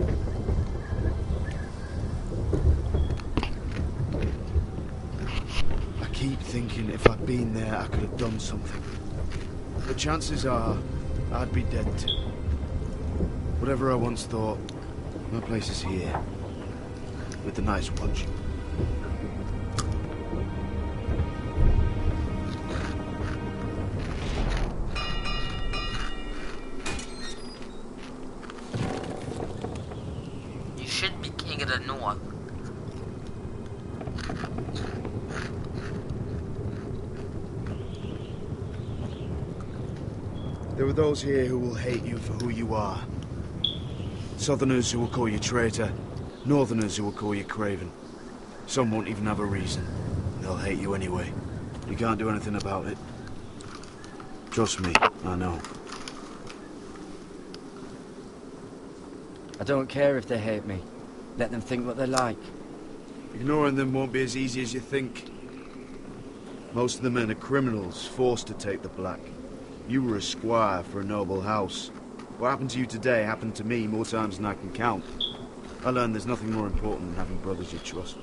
Speaker 4: I keep thinking if I'd been there, I could have done something. But chances are, I'd be dead too. Whatever I once thought, my place is here. With the Night's Watch.
Speaker 1: You should be king of the North.
Speaker 4: There are those here who will hate you for who you are. Southerners who will call you traitor. Northerners who will call you craven. Some won't even have a reason. They'll hate you anyway. You can't do anything about it. Trust me, I know.
Speaker 15: I don't care if they hate me. Let them think what they like.
Speaker 4: Ignoring them won't be as easy as you think. Most of the men are criminals, forced to take the black. You were a squire for a noble house. What happened to you today happened to me more times than I can count. I learned there's nothing more important than having brothers you trust.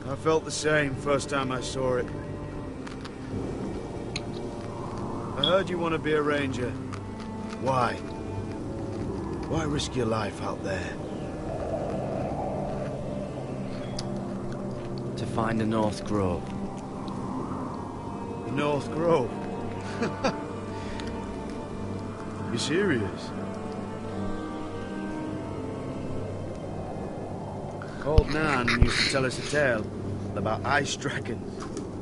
Speaker 4: I felt the same first time I saw it. I heard you want to be a ranger. Why? Why risk your life out there?
Speaker 15: To find the North Grove.
Speaker 4: The North Grove? You serious? Old Nan used to tell us a tale about ice dragons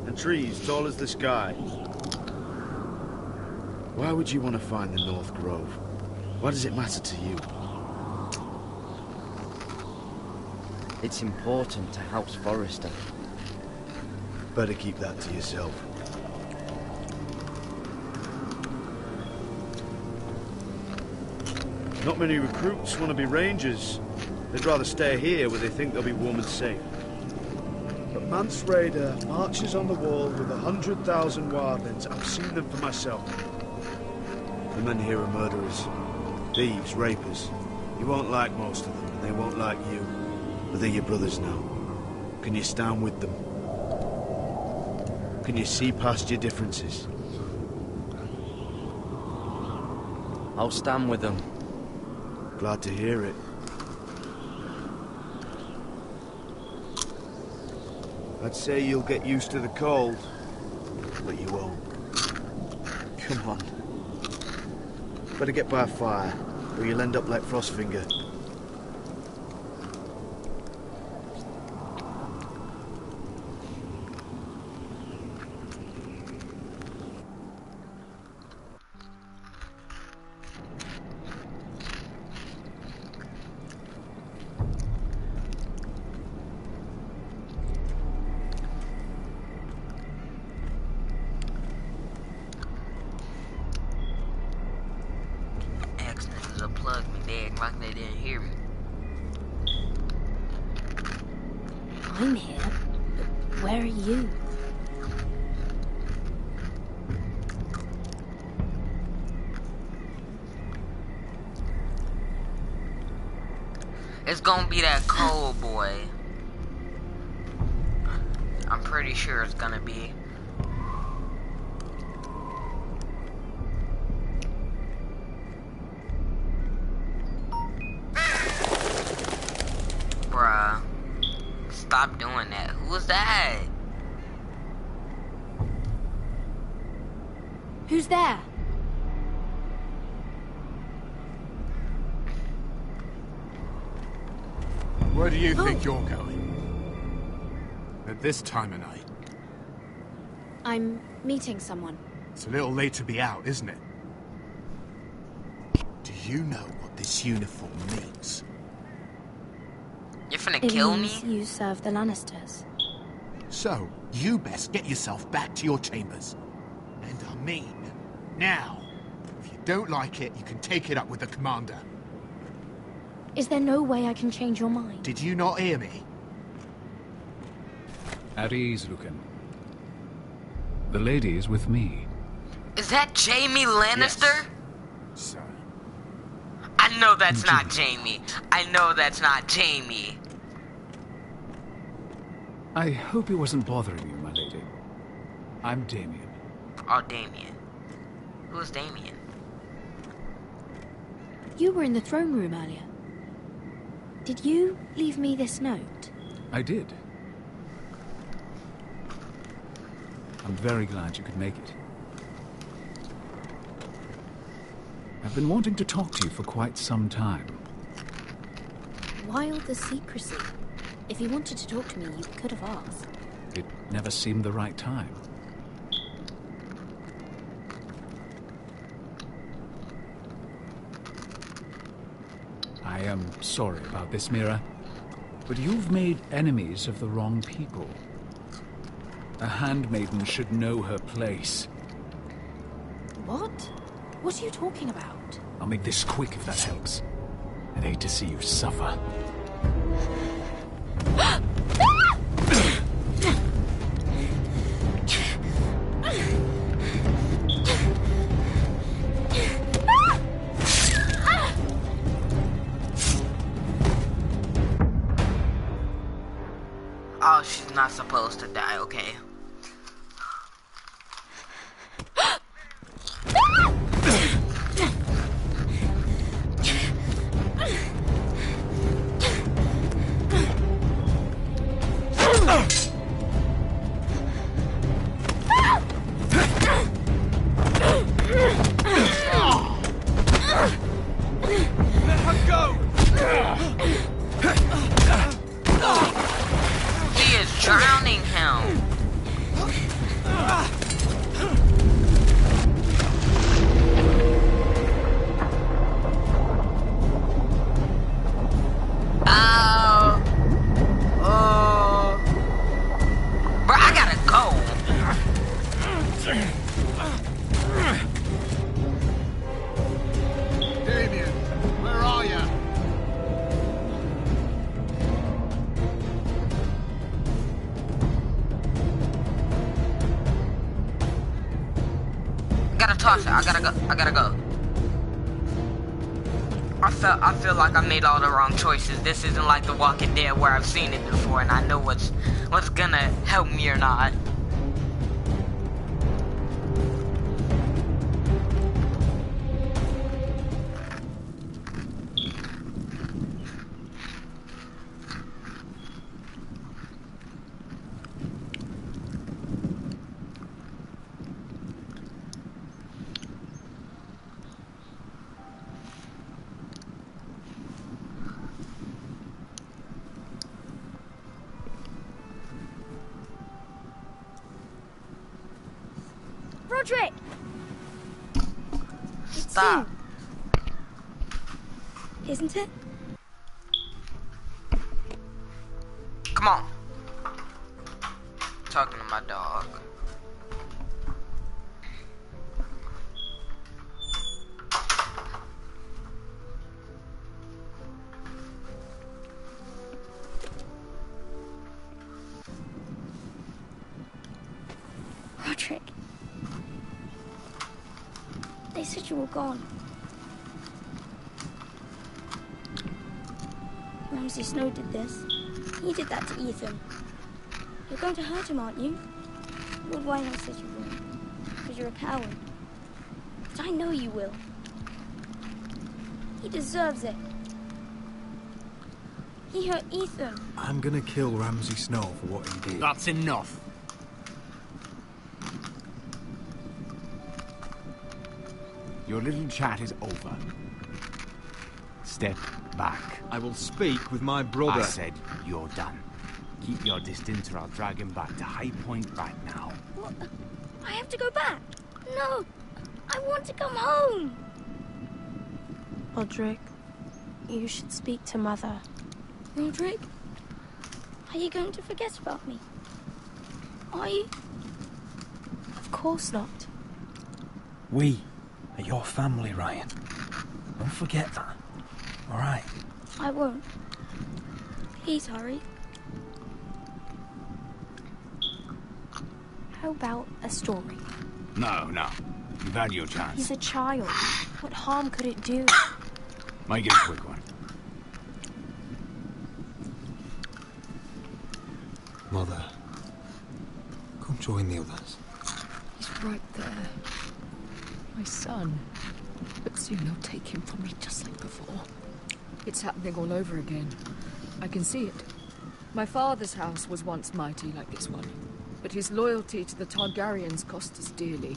Speaker 4: and trees tall as the sky. Why would you want to find the North Grove? Why does it matter to you?
Speaker 15: It's important to House Forrester.
Speaker 4: Better keep that to yourself. Not many recruits want to be rangers. They'd rather stay here where they think they'll be warm and safe. But Mance Raider marches on the wall with 100,000 wildlings. I've seen them for myself. The men here are murderers, thieves, rapers. You won't like most of them, and they won't like you. But they're your brothers now. Can you stand with them? Can you see past your differences?
Speaker 15: I'll stand with them.
Speaker 4: Glad to hear it. I'd say you'll get used to the cold, but you won't. Come on. Better get by a fire, or you'll end up like Frostfinger.
Speaker 1: Plug me, they act like they didn't hear me.
Speaker 22: I'm here. Where are you?
Speaker 1: It's gonna be that cold boy. I'm pretty sure it's gonna be. Bruh. Stop doing that. Who was that?
Speaker 22: Who's there?
Speaker 7: Where do you think you're going? At this time of night?
Speaker 22: I'm meeting someone.
Speaker 7: It's a little late to be out, isn't it? Do you know what this uniform means?
Speaker 1: You're finna
Speaker 22: It
Speaker 1: kill me?
Speaker 22: means you serve the Lannisters.
Speaker 7: So, you best get yourself back to your chambers. And I mean, now. If you don't like it, you can take it up with the commander.
Speaker 22: Is there no way I can change your mind?
Speaker 7: Did you not hear me?
Speaker 11: At ease, Lucan. The lady is with me.
Speaker 1: Is that Jaime Lannister?
Speaker 7: Yes. Sir.
Speaker 1: I know that's not Jaime. I know that's not Jaime.
Speaker 11: I hope he wasn't bothering you, my lady. I'm Damien.
Speaker 1: Oh, Damien. Who's Damien?
Speaker 22: You were in the throne room earlier. Did you leave me this note?
Speaker 11: I did. I'm very glad you could make it. I've been wanting to talk to you for quite some time.
Speaker 22: Why all the secrecy? If you wanted to talk to me, you could have asked.
Speaker 11: It never seemed the right time. I am sorry about this, Mira, but you've made enemies of the wrong people. A handmaiden should know her place.
Speaker 22: What? What are you talking about?
Speaker 11: I'll make this quick if that helps. I'd hate to see you suffer.
Speaker 1: Oh, she's not supposed to die, okay. Drowning him. Bro, I gotta go.
Speaker 7: Damien, where are you?
Speaker 1: Gotta toss it. I gotta go. I feel like I made all the wrong choices. This isn't like The Walking Dead where I've seen it before and I know what's gonna help me or not.
Speaker 22: Roderick!
Speaker 1: Stop.
Speaker 22: Isn't it?
Speaker 1: Come on. Talking to my dog.
Speaker 12: you were gone. Ramsay Snow did this. He did that to Ethan. You're going to hurt him, aren't you? Lord Winehouse says you won't, because you're a coward. But I know you will. He deserves it. He hurt Ethan.
Speaker 10: I'm gonna kill Ramsay Snow for what he did.
Speaker 20: That's enough. Your little chat is over. Step back.
Speaker 10: I will speak with my brother.
Speaker 20: I said you're done. Keep your distance or I'll drag him back to High Point right now.
Speaker 12: What? I have to go back. No, I want to come home.
Speaker 14: Roderick, you should speak to Mother.
Speaker 12: Roderick, are you going to forget about me? Are you?
Speaker 14: Of course not.
Speaker 11: We are your family, Ryan. Don't forget that. All right?
Speaker 12: I won't. Please hurry.
Speaker 14: How about a story?
Speaker 20: No. You've had your chance.
Speaker 14: He's a child. What harm could it do?
Speaker 20: Make it a quick one.
Speaker 11: Mother, come join the others.
Speaker 13: He's right there. My son. But soon they'll take him from me just like before. It's happening all over again. I can see it. My father's house was once mighty like this one, but his loyalty to the Targaryens cost us dearly.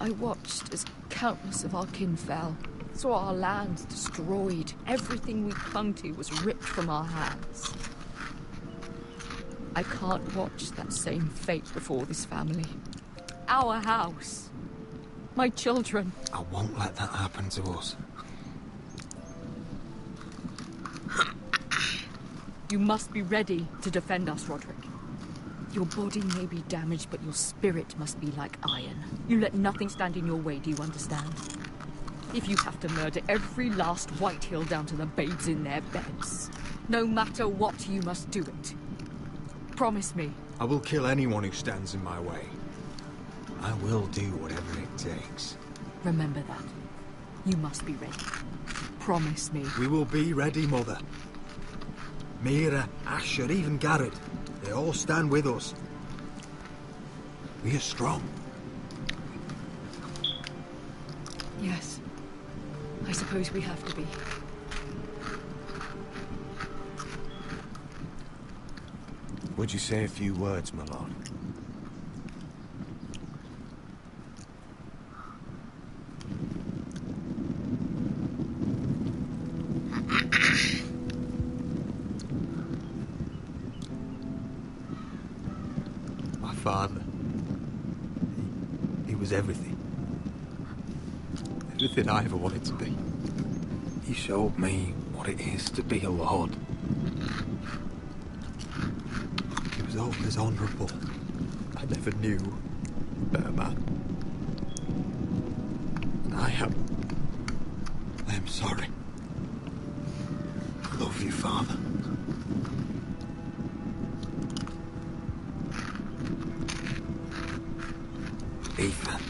Speaker 13: I watched as countless of our kin fell, saw our lands destroyed, everything we clung to was ripped from our hands. I can't watch that same fate before this family. Our house. My children.
Speaker 11: I won't let that happen to us.
Speaker 13: You must be ready to defend us, Roderick. Your body may be damaged, but your spirit must be like iron. You let nothing stand in your way, do you understand? If you have to murder every last Whitehill down to the babes in their beds, no matter what, you must do it. Promise me.
Speaker 10: I will kill anyone who stands in my way.
Speaker 11: I will do whatever it takes.
Speaker 13: Remember that. You must be ready. Promise me.
Speaker 10: We will be ready, Mother. Mira, Asher, even Garrett. They all stand with us. We are strong.
Speaker 13: Yes. I suppose we have to be.
Speaker 2: Would you say a few words, my lord?
Speaker 10: My father. He was everything. Everything I ever wanted to be.
Speaker 11: He showed me what it is to be a lord.
Speaker 10: He was always honourable. I never knew a better man. And I am sorry.
Speaker 11: I love you, Father. Ethan,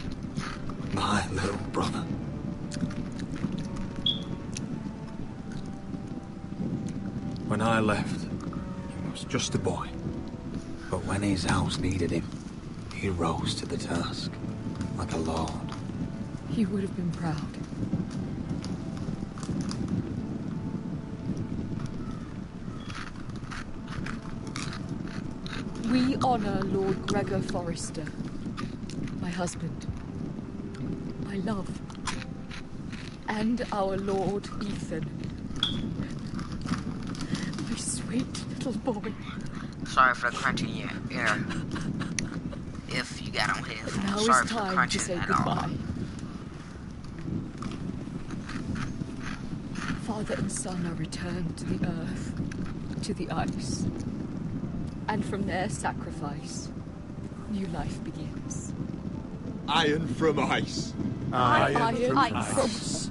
Speaker 11: my little brother.
Speaker 10: When I left, he was just a boy.
Speaker 11: But when his house needed him, he rose to the task, like a lord.
Speaker 13: He would have been proud. We honor Lord Gregor Forrester, my husband, my love, and our Lord Ethan. My sweet little boy.
Speaker 1: Sorry for the crunch in your ear. If you got on headphones,
Speaker 13: Now
Speaker 1: sorry
Speaker 13: is
Speaker 1: for the
Speaker 13: time to
Speaker 1: crunching
Speaker 13: say
Speaker 1: at all.
Speaker 13: goodbye. Father and son are returned to the earth, to the ice. And from their sacrifice, new life begins.
Speaker 10: Iron from ice.
Speaker 13: Iron from
Speaker 10: ice.
Speaker 13: ice.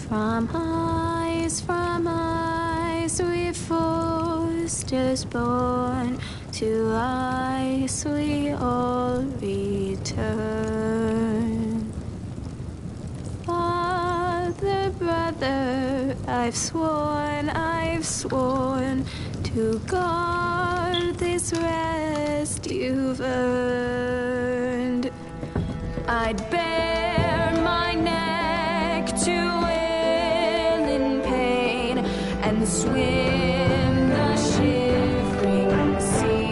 Speaker 16: From ice, we foresters born. To ice we all return. Father, brother, I've sworn to guard this rest you've earned. I'd bare my neck to wail in pain and swim the shivering sea.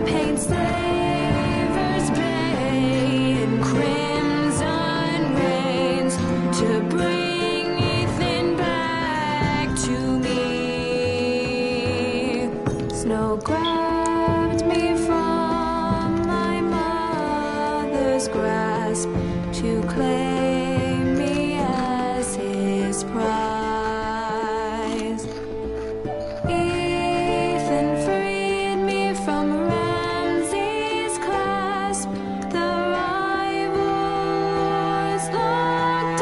Speaker 16: Paint slavers bay in crimson rains to bring Ethan back to me. Snow grabbed me from my mother's grasp to claim me as his prize. Ethan freed me from Ramsay's clasp. The rivals locked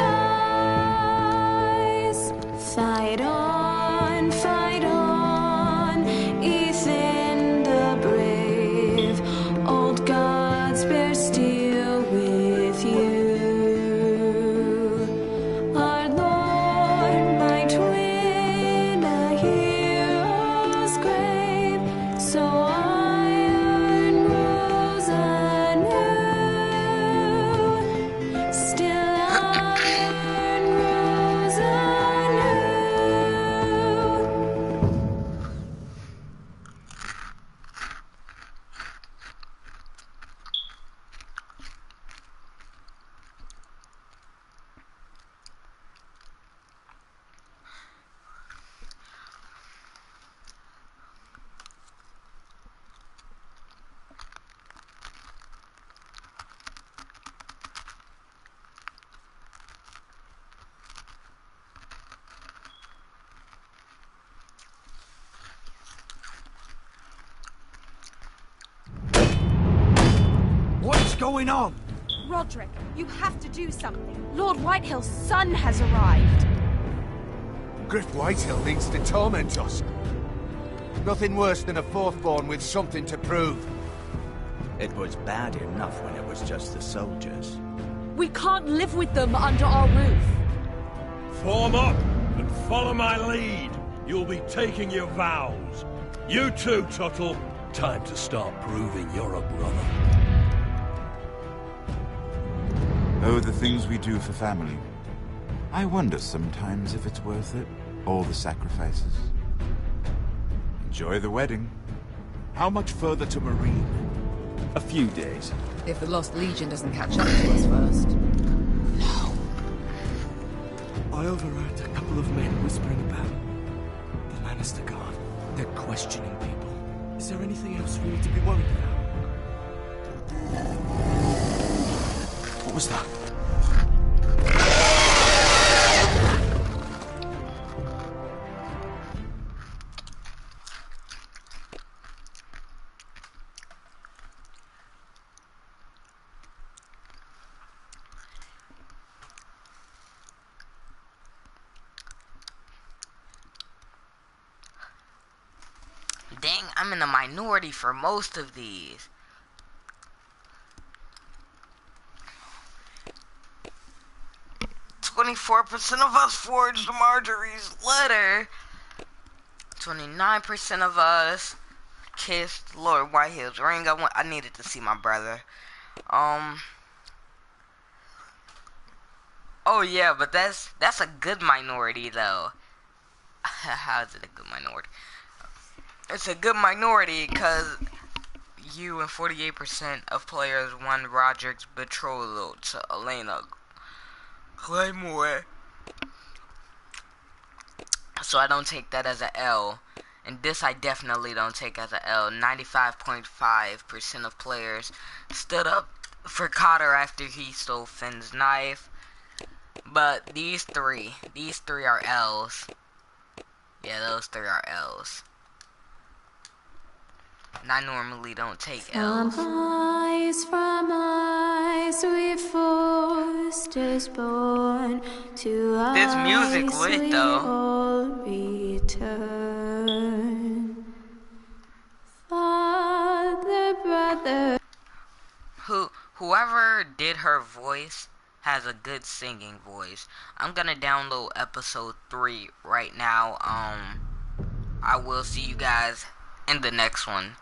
Speaker 16: eyes. Fight on, Ethan the brave. Old gods bear steel with you. Our Lord might win a hero's grave, so iron rose anew. Still iron rose anew.
Speaker 10: What's going on?
Speaker 14: Roderick, you have to do something. Lord Whitehill's son has arrived.
Speaker 7: Griff Whitehill needs to torment us. Nothing worse than a fourthborn with something to prove.
Speaker 2: It was bad enough when it was just the soldiers.
Speaker 13: We can't live with them under our roof.
Speaker 19: Form up and follow my lead. You'll be taking your vows. You too, Tuttle. Time to start proving you're a brother.
Speaker 3: Oh, the things we do for family. I wonder sometimes if it's worth it. All the sacrifices. Enjoy the wedding.
Speaker 5: How much further to Marine?
Speaker 2: A few days.
Speaker 8: If the Lost Legion doesn't catch up to us first.
Speaker 6: I overheard a couple of men whispering about the Lannister Guard. They're questioning people. Is there anything else we need to be worried about? What was that?
Speaker 1: Dang, I'm in the minority for most of these. "24% of us forged Marjorie's letter. 29% of us kissed Lord Whitehill's ring." I needed to see my brother. Oh yeah, but that's a good minority though. How is it a good minority? It's a good minority because you and 48% of players won Roderick's betrothal to Elena Claymore. So I don't take that as a L. And this I definitely don't take as a L. 95.5% of players stood up for Cotter after he stole Finn's knife. But these three are L's. Yeah, those three are L's. And I normally don't take
Speaker 16: From
Speaker 1: L's.
Speaker 16: eyes we foresters born, to
Speaker 1: This music
Speaker 16: eyes
Speaker 1: lit
Speaker 16: we
Speaker 1: though.
Speaker 16: all return. Father, brother.
Speaker 1: Whoever did her voice has a good singing voice. I'm gonna download episode 3 right now. I will see you guys in the next one.